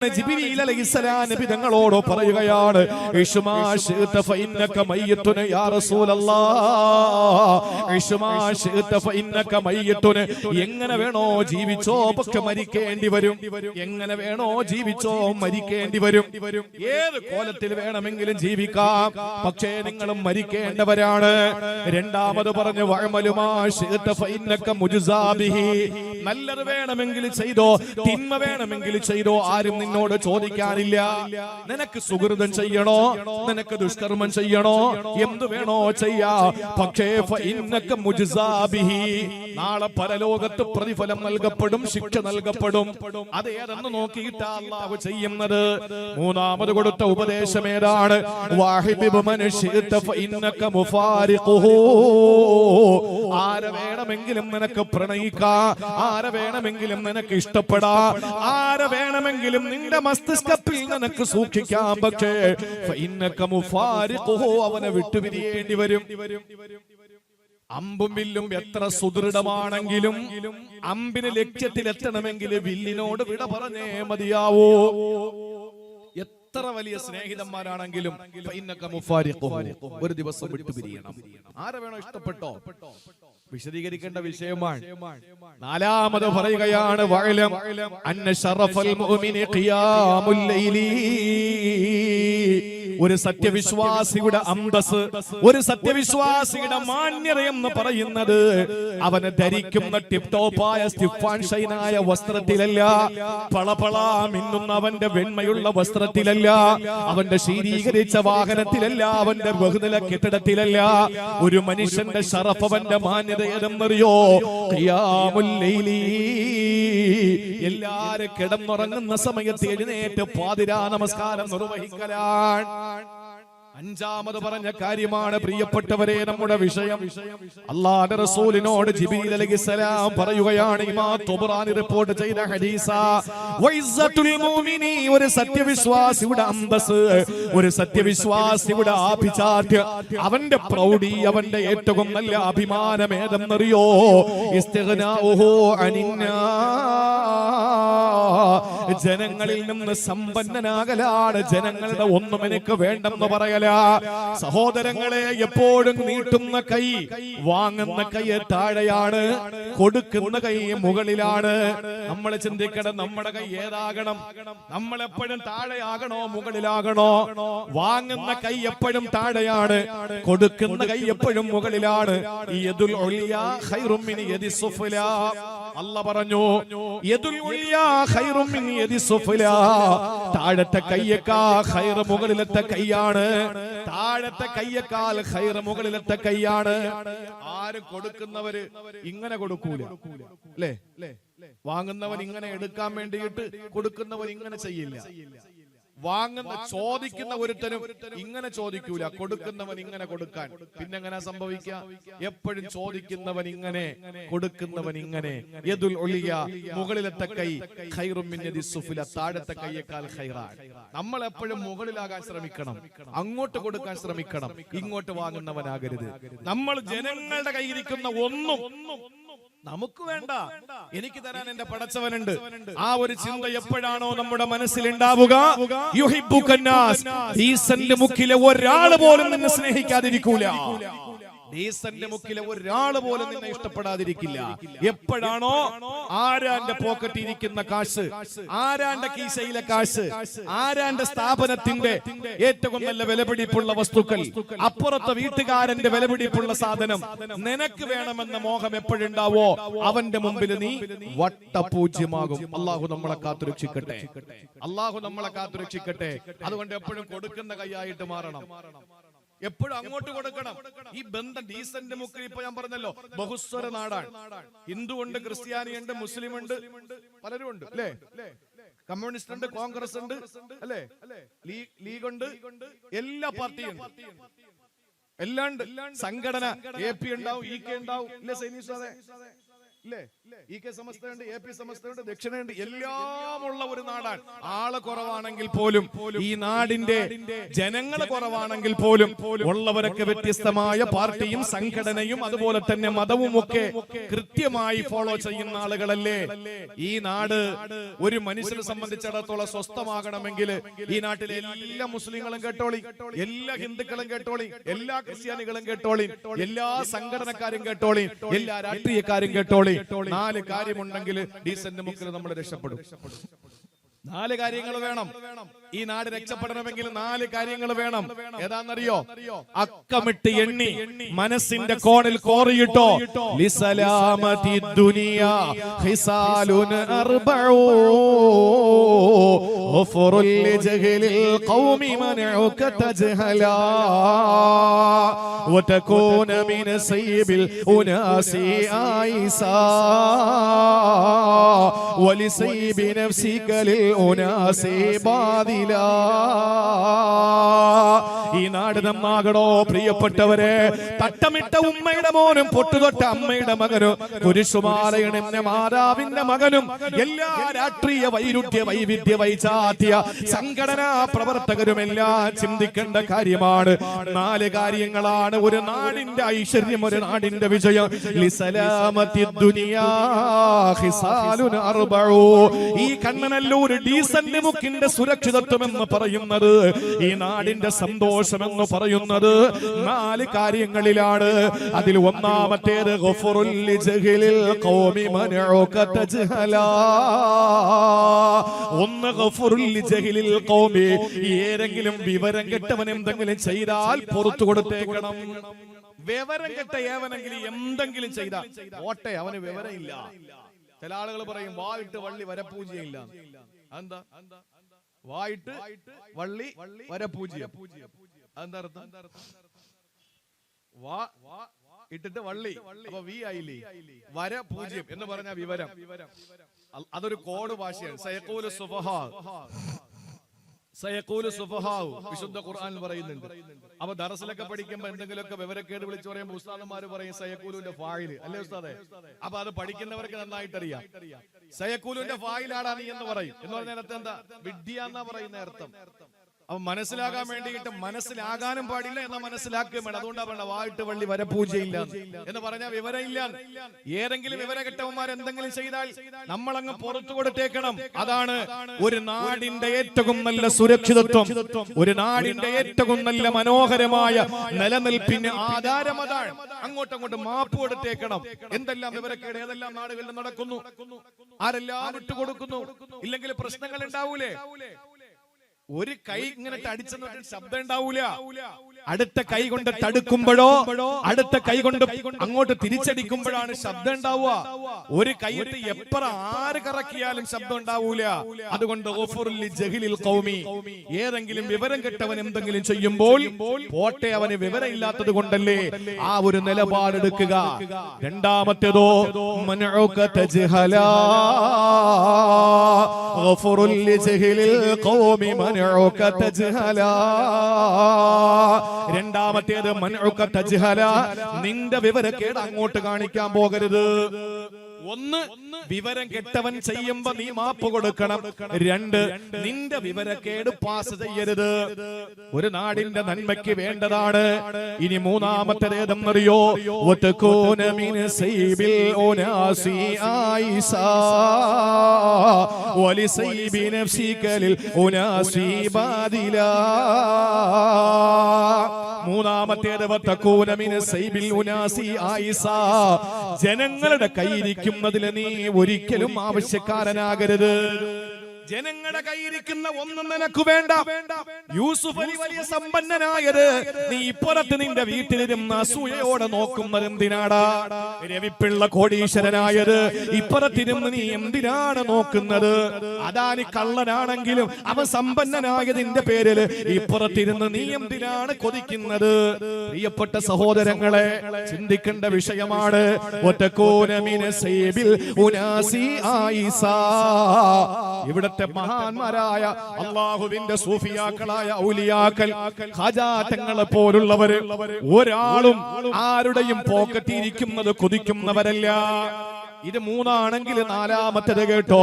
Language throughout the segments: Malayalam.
ജിബ്രീൽ അലൈഹിസ്സലാം നബി തങ്ങളോട് പറയുകയാണ്, ഇശ്മാ ശിഅത ഫഇന്നക മയ്യിതുൻ യാ റസൂലല്ലാഹ്. ഇശ്മാ ശിഅത ഫഇന്നക മയ്യിതുൻ. എങ്ങനെ വേണോ ജീവിച്ചോ, പക്ഷെ മരിക്കേണ്ടി വരും. എങ്ങനെ വേണോ ജീവിച്ചോ, മരിക്കേണ്ടി വരും. ഏത് കോലത്തിൽ വേണമെങ്കിലും ജീവിക്കാം, പക്ഷേ നിങ്ങളും മരിക്കേണ്ടവരാണ്. രണ്ടാമത് പറഞ്ഞു, വഅമലുമാ ശിഅത ഫഇന്നക മുജ്സാ ബിഹി. നല്ലത് വേണമെങ്കിൽ ചെയ്തോ, തിന്മ വേണമെങ്കിൽ ചെയ്തോ, ആരും നിന്നോട് ചോദിക്കാനില്ല. നിനക്ക് സുഹൃതം ചെയ്യണോ, നിനക്ക് ദുഷ്കർമ്മം ചെയ്യണോ, എന്ത് വേണോ ചെയ്യാ, പക്ഷേ ഫഇന്നക മുജ്സാ ബിഹി. നാളെ പരലോകത്ത് പ്രതിഫലം നൽകപ്പെടും, ശിക്ഷ നൽകപ്പെടും. അത് ഏതെന്ന് നോക്കിയിട്ടാ അല്ലാഹു ചെയ്യുന്നത്. മൂന്നാമത് കൊടുത്ത ഉപദേശം ഏതാണ്? വാഹിബ് മൻ ശിഅത ഫഇന്നക മുഫാരിഖുഹു. ആരെ വേണമെങ്കിലും നിനക്ക് പ്രണയിക്കാം, ആരെ വേണമെങ്കിലും നിനക്ക് ഇഷ്ടപ്പെടാം, ആരെ വേണമെങ്കിലും നിന്റെ മസ്തിഷ്കത്തിൽ നിനക്ക് സൂക്ഷിക്കാം, പക്ഷേ ഫഇന്നക മുഫാരിഖുഹു, അവനെ വിട്ടുപിരിയേണ്ടി വരും. അമ്പും വില്ലും എത്ര സുദൃഢമാണെങ്കിലും അമ്പിന് ലക്ഷ്യത്തിലെത്തണമെങ്കിൽ വില്ലിനോട് വിട പറഞ്ഞേ മതിയാവോ. എത്ര വലിയ സ്നേഹിതന്മാരാണെങ്കിലും ഒരു ദിവസം വിട്ടുപിരിയണം. ആരെ വേണോ ഇഷ്ടപ്പെട്ടോ, വിശദീകരിക്കേണ്ട വിഷയമാണ്. നാലാമത് പറയുകയാണ്, വഅലം അന്ന ശറഫൽ മുഅ്മിനി ഖിയാമുൽ ലൈലി. ഒരു സത്യവിശ്വാസിയുടെ അന്തസ്, ഒരു സത്യവിശ്വാസിയുടെ മാന്യത എന്ന് പറയുന്നത് അവന് ധരിക്കുന്ന ടിപ് ടോപ്പായ സ്റ്റിഫാൻ ഷൈനായ വസ്ത്രത്തിലല്ല, പളപള മിന്നുന്ന അവന്റെ വെണ്മയുള്ള വസ്ത്രത്തിലല്ല, അവന്റെ ശീതീകരിച്ച വാഹനത്തിലല്ല, അവന്റെ ബഹുനില കെട്ടിടത്തിലല്ല. ഒരു മനുഷ്യന്റെ ശറഫ്, അവന്റെ മാന്യത ഏതെന്നറിയോ? ഖിയാമുൽ ലൈലി. എല്ലാരും കിടന്നുറങ്ങുന്ന സമയത്ത് എഴുന്നേറ്റ് പാതിരാ നമസ്കാരം നിർവഹിക്കലാണ്. അഞ്ചാമത് പറഞ്ഞ കാര്യമാണ് പ്രിയപ്പെട്ടവരെ നമ്മുടെ വിഷയം. അല്ലാഹുവിന്റെ റസൂലിനോട് ജിബ്രീൽ അലൈഹിസ്സലാം പറയുകയാണ്, ഇമാം തുബ്റാനി റിപ്പോർട്ട് ചെയ്ത ഹദീസാ, വഇസ്സത്തുൽ മുഅ്മിനി. ഒരു സത്യവിശ്വാസിയുടെ അന്തസ്, ഒരു സത്യവിശ്വാസിയുടെ ആഭിജാത്യം, അവന്റെ പ്രൗഢി, അവന്റെ ഏറ്റവും നല്ല അഭിമാനം ഏതെന്നറിയോ? ഇസ്തിഗ്നാഉഹു അനിന്നാസ്. ജനങ്ങളിൽ നിന്ന് സമ്പന്നനാകലാണ്. ജനങ്ങളുടെ ഒന്നും എനിക്ക് വേണ്ടെന്ന് പറയല. സഹോദരങ്ങളെ, എപ്പോഴും നീട്ടുന്ന കൈ വാങ്ങുന്ന കൈ താഴെയാണ്, കൊടുക്കുന്ന കൈ മുകളിലാണ്. നമ്മൾ ചിന്തിക്കണം, നമ്മുടെ കൈ ഏതാകണം? നമ്മൾ എപ്പോഴും താഴെയാകണോ, മുകളിലാകണോ? വാങ്ങുന്ന കൈ എപ്പോഴും താഴെയാണ്, കൊടുക്കുന്ന കൈ എപ്പോഴും മുകളിലാണ്. യദുൽ ഉലിയാ ഖൈറും മിൻ യദി സുഫ്ലാ. അല്ലാഹ് പറഞ്ഞു, യദുൽ ഉലിയാ ഖൈറും മിൻ യദി സുഫ്ലാ. താഴത്തെ കൈയേക്കാൾ ഖൈർ മുകളിലത്തെ കൈയാണ്. താഴത്തെ കൈയേക്കാൾ ഖൈർ മുകളിലത്തെ കൈയാണ്. ആരും കൊടുക്കുന്നവര് ഇങ്ങനെ കൊടുക്കൂല, അല്ലേ? വാങ്ങുന്നവൻ ഇങ്ങനെ എടുക്കാൻ വേണ്ടിയിട്ട് കൊടുക്കുന്നവൻ ഇങ്ങനെ ചെയ്യില്ല. ചോദിക്കുന്ന ഒരുത്തനും ഇങ്ങനെ ചോദിക്കൂല, കൊടുക്കുന്നവൻ ഇങ്ങനെ കൊടുക്കാൻ. പിന്നെ എങ്ങനെ സംഭവിക്കുക? എപ്പോഴും ചോദിക്കുന്നവൻ ഇങ്ങനെ, കൊടുക്കുന്നവൻ ഇങ്ങനെ. യദുൽ ഉലിയ, മുകളിലത്തെ കൈ, ഖൈറും മിൻ യദി സുഫ്ല, താഴത്തെ കൈയേക്കാൾ ഖൈറാണ്. നമ്മൾ എപ്പോഴും മുകളിലാകാൻ ശ്രമിക്കണം, അങ്ങോട്ട് കൊടുക്കാൻ ശ്രമിക്കണം, ഇങ്ങോട്ട് വാങ്ങുന്നവനാകരുത്. നമ്മൾ ജനങ്ങളുടെ കയ്യിരിക്കുന്ന ഒന്നും നമുക്ക് വേണ്ട, എനിക്ക് തരാൻ എന്റെ പടച്ചവനുണ്ട്. ആ ഒരു ചിന്ത എപ്പോഴാണോ നമ്മുടെ മനസ്സിൽ ഉണ്ടാവുക, യുഹിബ്ബുക്കന്നാസ്, ഡീസന്റ് മുക്കിലെ ഒരാൾ പോലും നിന്നെ സ്നേഹിക്കാതിരിക്കൂല. ഡീസന്റ് മുക്കിലെ ഒരാൾ പോലും നിന്നെ ഇഷ്ടപ്പെടാതിരിക്കില്ല. എപ്പോഴാണോ ആരാന്റെ പോക്കറ്റിൽ ഇരിക്കുന്ന കാശ്, ആരാന്റെ കീശയിലെ കാശ്, ആരാന്റെ സ്ഥാപനത്തിന്റെ ഏറ്റവും നല്ല വിലപിടിപ്പുള്ള വസ്തുക്കൾ, അപ്പുറത്തെ വീട്ടുകാരന്റെ വിലപിടിപ്പുള്ള സാധനം നിനക്ക് വേണമെന്ന മോഹം എപ്പോഴുണ്ടാവോ, അവന്റെ മുമ്പിൽ നീ വട്ടപൂജ്യമാകും. അള്ളാഹു നമ്മളെ കാത്തുരക്ഷിക്കട്ടെ, അള്ളാഹു നമ്മളെ കാത്തുരക്ഷിക്കട്ടെ. അതുകൊണ്ട് എപ്പോഴും കൊടുക്കുന്ന കൈയായിട്ട് മാറണം, എപ്പോഴും അങ്ങോട്ട് കൊടുക്കണം. ഈ ബന്ധം ഡീസന്റ് മുക്കിൽ, ഇപ്പൊ ഞാൻ പറഞ്ഞല്ലോ, ബഹുസ്വര നാടാണ്. ഹിന്ദു ഉണ്ട്, ക്രിസ്ത്യാനി ഉണ്ട്, മുസ്ലിം ഉണ്ട്, പലരും ഉണ്ട്, അല്ലേ? കമ്മ്യൂണിസ്റ്റ് ഉണ്ട്, കോൺഗ്രസ് ഉണ്ട്, അല്ലേ? ലീഗ് ഉണ്ട്, എല്ലാ പാർട്ടിയും എല്ലാം ഉണ്ട്. സംഘടന AP ഉണ്ടാവും, EK ഉണ്ടാവും, ഇല്ലേ സൈനീസ്? അതെ, ഇല്ലേ? EK സമസ്തയുണ്ട്, AP സമസ്തയുണ്ട്, ദക്ഷിണയുണ്ട്, എല്ലാം ഉള്ള ഒരു നാടാണ്. ആള് കുറവാണെങ്കിൽ പോലും, ഈ നാടിന്റെ ജനങ്ങൾ കുറവാണെങ്കിൽ പോലും ഉള്ളവരൊക്കെ വ്യത്യസ്തമായ പാർട്ടിയും സംഘടനയും അതുപോലെ തന്നെ മതവും ഒക്കെ കൃത്യമായി ഫോളോ ചെയ്യുന്ന ആളുകളല്ലേ. ഈ നാട് ഒരു മനുഷ്യനെ സംബന്ധിച്ചിടത്തോളം സ്വസ്ഥമാകണമെങ്കിൽ ഈ നാട്ടിലെ എല്ലാ മുസ്ലിങ്ങളും കേട്ടോളി, എല്ലാ ഹിന്ദുക്കളും കേട്ടോളി, എല്ലാ ക്രിസ്ത്യാനികളും കേട്ടോളി, എല്ലാ സംഘടനക്കാരും കേട്ടോളി, എല്ലാ രാഷ്ട്രീയക്കാരും കേട്ടോളി. 4 കാര്യമുണ്ടെങ്കിൽ ഡീസന്റ് മുക്കിൽ നമ്മൾ രക്ഷപ്പെടും. 4 കാര്യങ്ങൾ വേണം. ഈ നാട് രക്ഷപ്പെടണമെങ്കിൽ 4 കാര്യങ്ങൾ വേണം. ഏതാണെന്നറിയോ? അക്കമിട്ട് എണ്ണി മനസ്സിന്റെ കോണിൽ കോറിയിട്ടോ. ലിസലാമതി ദുനിയാ ഹിസാലുൻ അർബഊ ഗഫറുൽ ലിജഹലിൽ ഖൗമി മനഉക തജ്ഹലാ വതകൂന മിൻ സയ്യിബിൽ ഉനാസി ആയിസാ വലിസയ്യിബി നഫ്സിക ലിൽ ഉനാസി ബാദിലാ. ഈ നാട് നന്നാകണോ പ്രിയപ്പെട്ടവരെ? തട്ടമിട്ട ഉമ്മയുടെ മോനും പൊട്ടുതൊട്ട അമ്മയുടെ മകനും കുരിശുമാലയണിഞ്ഞ മാതാവിന്റെ മകനും എല്ലാ രാഷ്ട്രീയ വൈവിധ്യ വൈജാത്യ സംഘടനാ പ്രവർത്തകരുമെല്ലാം ചിന്തിക്കേണ്ട കാര്യമാണ്. 4 കാര്യങ്ങളാണ് ഒരു നാടിന്റെ ഐശ്വര്യം, ഒരു നാടിന്റെ വിജയം. ലിസലാമത്തി ദുനിയാ ഹിസാലുൻ അർബഊ. ഈ കണ്ണനല്ലൂർ ഡീസന്റ് മുക്കിന്റെ സുരക്ഷിതത്വം എന്ന് പറയുന്നത്, ഈ നാടിന്റെ സന്തോഷം എന്ന് പറയുന്നത് 4 കാര്യങ്ങളിലാണ്. അതിൽ ഒന്നാമത്തേത് ഗഫറുൽ ലിജഹലിൽ ഖൗമി മനഉക തജ്ഹലാ. ഒന്ന് ഗഫറുൽ ലിജഹലിൽ ഖൗമി, ഏതെങ്കിലും വിവരം കെട്ടവൻ എന്തെങ്കിലും ചെയ്താൽ പുറത്തു കൊടുത്തേക്കണം. വിവരം കെട്ട ഏവനെങ്കിലും എന്തെങ്കിലും ചെയ്താൽ ഓട്ടെ, അവന് വിവരമില്ല. ചില ആളുകൾ പറയും വായിട്ട് വള്ളി വരപൂജയില്ല. എന്താ വായിട്ട് വള്ളി വരപൂജ? എന്താ അർത്ഥം? വാ ഇട്ടിട്ട് വള്ളി, അപ്പൊ വി ആയില്ലേ? വര പൂജ്യം എന്ന് പറഞ്ഞ വിവരം. അതൊരു കോഡ് ഭാഷയാണ്. സയഖൂലു സുഫഹാ, സയഖൂലു സുഫഹാ വിശുദ്ധ ഖുർആനിൽ പറയുന്നുണ്ട്. അപ്പൊ ദർസിലൊക്കെ പഠിക്കുമ്പോ എന്തെങ്കിലുമൊക്കെ വിവരക്കേട് വിളിച്ചു പറയുമ്പോൾ ഉസ്താദന്മാര് പറയും സയഖൂലുവിന്റെ ഫായില്, അല്ലേ ഉസ്താദെ? അപ്പൊ അത് പഠിക്കുന്നവർക്ക് നന്നായിട്ട് അറിയാം. സയഖൂലുവിന്റെ ഫായിലാടാ നീ എന്ന് പറയും. എന്ന് പറഞ്ഞ അർത്ഥം എന്താ? വിഡ്ഢിയ എന്നാ പറയുന്ന അർത്ഥം. അപ്പൊ മനസ്സിലാകാൻ വേണ്ടിയിട്ട് മനസ്സിലാകാനും പാടില്ല, എന്നാ മനസ്സിലാക്കുകയും വേണം. അതുകൊണ്ടാ പറഞ്ഞ വായിട്ട് വള്ളി വരപൂജയില്ല എന്ന് പറഞ്ഞാൽ വിവരമില്ല. ഏതെങ്കിലും വിവരകെട്ടവന്മാർ എന്തെങ്കിലും ചെയ്താൽ നമ്മളങ്ങ് പുറത്തു കൊടുത്തേക്കണം. അതാണ് ഒരു നാടിന്റെ ഏറ്റവും നല്ല സുരക്ഷിതത്വം, ഒരു നാടിന്റെ ഏറ്റവും നല്ല മനോഹരമായ നിലനിൽപ്പിന് ആധാരം അതാണ്. അങ്ങോട്ടങ്ങോട്ട് മാപ്പ് കൊടുത്തേക്കണം. എന്തെല്ലാം വിവരക്കേട് ഏതെല്ലാം നാടുകളിൽ നടക്കുന്നു, ആരെല്ലാം വിട്ടുകൊടുക്കുന്നു, ഇല്ലെങ്കിൽ പ്രശ്നങ്ങൾ ഉണ്ടാവൂലേ? ഒരു കൈ ഇങ്ങനെ അടിച്ചെന്ന് ശബ്ദം ഉണ്ടാവൂല. അടുത്ത കൈ കൊണ്ട് തടുക്കുമ്പോഴോ അടുത്ത കൈ കൊണ്ട് അങ്ങോട്ട് തിരിച്ചടിക്കുമ്പോഴാണ് ശബ്ദം ഉണ്ടാവുക. ഒരു കൈയിട്ട് എപ്പറ ആര് കറക്കിയാലും ശബ്ദം ഉണ്ടാവൂല. അതുകൊണ്ട് ഏതെങ്കിലും വിവരം കെട്ടവൻ എന്തെങ്കിലും ചെയ്യുമ്പോൾ പോട്ടെ, അവന് വിവരം ഇല്ലാത്തത് കൊണ്ടല്ലേ, ആ ഒരു നിലപാടെടുക്കുക. രണ്ടാമത്തേതോ രണ്ടാമത്തേത് മനഉക തജ്ഹല, നിന്റെ വിവരക്കേട് അങ്ങോട്ട് കാണിക്കാൻ പോകരുത്. ഒന്ന്, വിവരം കെട്ടവൻ ചെയ്യുമ്പോ നീ മാപ്പ് കൊടുക്കണം. 2, നിന്റെ വിവരക്കേട് പാസ് ചെയ്യരുത്. ഒരു നാടിന്റെ നന്മയ്ക്ക് വേണ്ടതാണ്. ഇനി മൂന്നാമത്തേതെന്നറിയോ? വതകൂന മിൻ സൈബിൽ ഉനാസി ആയിസാ വലിസൈബി നഫ്സിക ലിൽ ഉനാസി ബാദിലാ. മൂന്നാമത്തേത് വതകൂന മിൻ സൈബിൽ ഉനാസി ആയിസാ, ജനങ്ങളുടെ കയ്യിരിക്കുന്നതിൽ നീ ഒരിക്കലും ആവശ്യക്കാരനാകരുത്. ജനങ്ങളുടെ കയ്യിരിക്കുന്ന ഒന്നും നിനക്ക് വേണ്ട. യൂസുഫ് അലി വലിയ സമ്പന്നനായത് നീ ഇപ്പുറത്ത് നിന്റെ വീട്ടിലിരുന്ന് അസൂയയോടെ നോക്കുന്നത് എന്തിനാടാ? രവിപ്പിള്ള കോടീശ്വരനായത് ഇപ്പുറത്തിരുന്ന് നീ എന്തിനാണ് നോക്കുന്നത്? അദാനി കള്ളനാണെങ്കിലും അവൻ സമ്പന്നനായതിന്റെ പേരിൽ ഇപ്പുറത്തിരുന്ന് നീ എന്തിനാണ് കൊതിക്കുന്നത്? പ്രിയപ്പെട്ട സഹോദരങ്ങളെ, ചിന്തിക്കേണ്ട വിഷയമാണ്. ഇവിടത്തെ മഹാന്മാരായ അല്ലാഹുവിന്റെ സൂഫിയാക്കളായ ഔലിയാക്കൾ, ഖജാതങ്ങളെ പോലുള്ളവര് ഒരാളും ആരുടെയും പോക്കറ്റിരിക്കുന്നത് കൊതിക്കുന്നവരല്ല. ഇത് മൂന്നാണെങ്കിൽ നാലാമത്തേത് കേട്ടോ,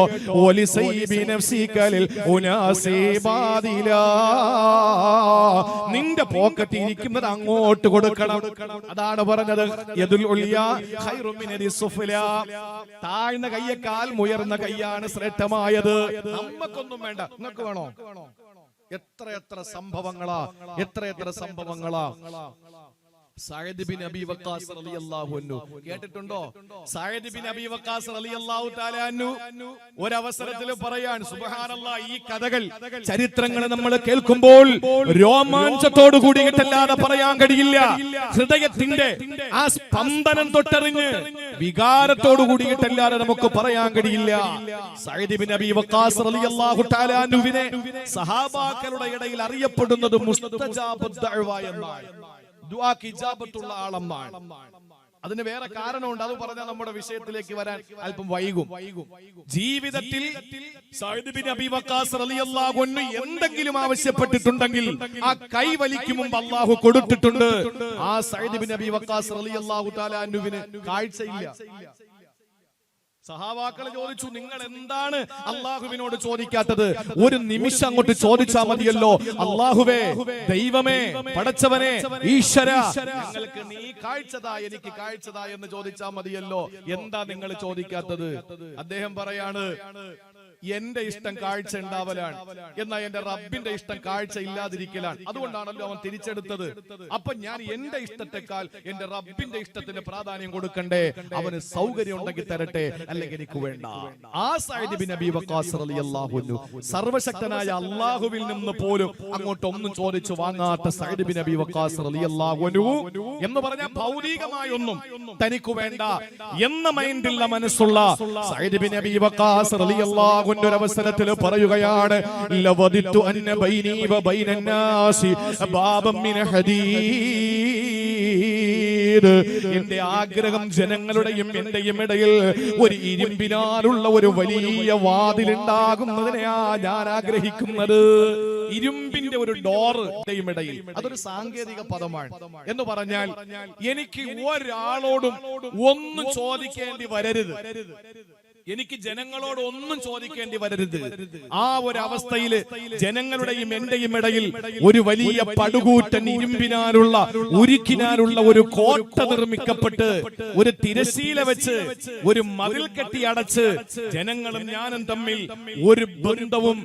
നിന്റെ പോക്കറ്റ് ഇരിക്കുന്നത് അങ്ങോട്ട് കൊടുക്കണം. അതാണ് പറഞ്ഞത് താഴ്ന്ന കയ്യേക്കാൾ ഉയർന്ന കൈയാണ് ശ്രേഷ്ഠമായത്. നമുക്കൊന്നും വേണ്ട, നിങ്ങൾക്ക് വേണോ? എത്ര സംഭവങ്ങളാ, എത്ര സംഭവങ്ങളാ. സഅദ് ബിൻ അബി വഖാസ് റളിയല്ലാഹു അൻഹു കേട്ടിട്ടുണ്ടോ? സഅദ് ബിൻ അബി വഖാസ് റളിയല്ലാഹു തആല അൻഹു ഒരവസരത്തിൽ പറയാൻ, സുബ്ഹാനല്ലാഹ്, ഈ കഥകൾ ചരിത്രങ്ങൾ നമ്മൾ കേൾക്കുമ്പോൾ രോമാഞ്ചത്തോടു കൂടിയിട്ടല്ലാതെ പറയാൻ കഴിയില്ല. ഹൃദയത്തിന്റെ ആ സ്പന്ദനം തൊട്ടറിഞ്ഞ് വികാരത്തോടു കൂടിയിട്ടല്ലാതെ നമുക്ക് പറയാൻ കഴിയില്ല. സഅദ് ബിൻ അബി വഖാസ് റളിയല്ലാഹു തആല അൻഹുവിനെ സഹാബാക്കളുടെ ഇടയിൽ അറിയപ്പെടുന്നത് മുസ്തജാബുദ് ദഅവ എന്നാണ്. ദുആക്ക് ഇജാബത്തുള്ള ആളെന്നാണ്. അതിന് വേറെ കാരണമുണ്ട്, അത് പറഞ്ഞാൽ നമ്മുടെ വിഷയത്തിലേക്ക് വരാൻ അല്പം വൈകും. ജീവിതത്തിൽ സഅദ് ബിൻ അബി വഖാസ് റളിയല്ലാഹു അൻഹു എന്തെങ്കിലും ആവശ്യപ്പെട്ടിട്ടുണ്ടെങ്കിൽ ആ കൈ വലിക്കും മുമ്പ് അല്ലാഹു കൊടുത്തിട്ടുണ്ട്. ആ സഅദ് ബിൻ അബി വഖാസ് റളിയല്ലാഹു തആല അൻഹുവിന് കാഴ്ചയില്ല. സഹാബാക്കൾ ചോദിച്ചു, നിങ്ങൾ എന്താണ് അള്ളാഹുവിനോട് ചോദിക്കാത്തത്? ഒരു നിമിഷം അങ്ങോട്ട് ചോദിച്ചാൽ മതിയല്ലോ. അള്ളാഹുവേ, ദൈവമേ, പടച്ചവനെ, ഈശ്വര, ഞങ്ങൾക്ക് നീ കാഴ്ചതാ, എനിക്ക് കാഴ്ചതാ എന്ന് ചോദിച്ചാൽ മതിയല്ലോ. എന്താ നിങ്ങൾ ചോദിക്കാത്തത്? അദ്ദേഹം പറയാണ്, എന്റെ ഇഷ്ടം കാഴ്ച ഉണ്ടാവലാണ്, എന്നാൽ എന്റെ റബ്ബിന്റെ ഇഷ്ടം കാഴ്ച ഇല്ലാതിരിക്കലാണ്. അതുകൊണ്ടാണല്ലോ അവൻ തിരിച്ചെടുത്തത്. അപ്പൊ ഞാൻ എന്റെ ഇഷ്ടത്തെക്കാൾ എന്റെ റബ്ബിന്റെ ഇഷ്ടത്തിന് പ്രാധാന്യം കൊടുക്കണ്ടേ? അവന് സൗകര്യം ഉണ്ടെങ്കിൽ തരട്ടെ, അല്ലെങ്കിൽ എനിക്ക് വേണ്ട. ആ സഅദ് ബിൻ അബി വഖാസ് റളിയല്ലാഹു അൻഹു, സർവശക്തനായ അല്ലാഹുവിൽ നിന്ന് പോലും അങ്ങോട്ടൊന്നും ചോദിച്ചു വാങ്ങാത്ത സഅദ് ബിൻ അബി വഖാസ് റളിയല്ലാഹു അൻഹു എന്ന് പറഞ്ഞാൽ ഭൗതികമായ ഒന്നും തനിക്ക് വേണ്ട എന്ന മൈൻഡുള്ള മനസ്സുള്ള സഅദ് ബിൻ അബി വഖാസ് റളിയല്ലാഹു ഒരവസരത്തിൽ പറയുകയാണ്, ലവദിത്തു അന്ന ബൈനി വ ബൈനൻ നാസി ബാബൻ മിൻ ഹദീദ്. എന്റെ ആഗ്രഹം ജനങ്ങളുടെയും എന്റെയും ഇടയിൽ ഒരു ഇരുമ്പിനാലുള്ള ഒരു വലിയ വാതിലുണ്ടാകുന്നതിനെയാ ഞാൻ ആഗ്രഹിക്കുന്നത്. ഇരുമ്പിന്റെ ഒരു ഡോറിന്റെയും ഇടയിൽ. അതൊരു സാങ്കേതിക പദമാണ്. എന്ന് പറഞ്ഞാൽ എനിക്ക് ഒരാളോടും ഒന്നും ചോദിക്കേണ്ടി വരരുത്, എനിക്ക് ജനങ്ങളോട് ഒന്നും ചോദിക്കേണ്ടി വരരുത്. ആ ഒരു അവസ്ഥയിൽ ജനങ്ങളുടെയും എന്റെയും ഇടയിൽ ഒരു വലിയ പടുകൂറ്റൻ ഇരുമ്പിനാലുള്ള ഉരുക്കിനാലുള്ള ഒരു കോട്ട നിർമ്മിക്കപ്പെട്ട് ഒരു തിരശീല വെച്ച് ഒരു മതിൽ കെട്ടി അടച്ച് ജനങ്ങളും ഞാനും തമ്മിൽ ഒരു ബന്ധവും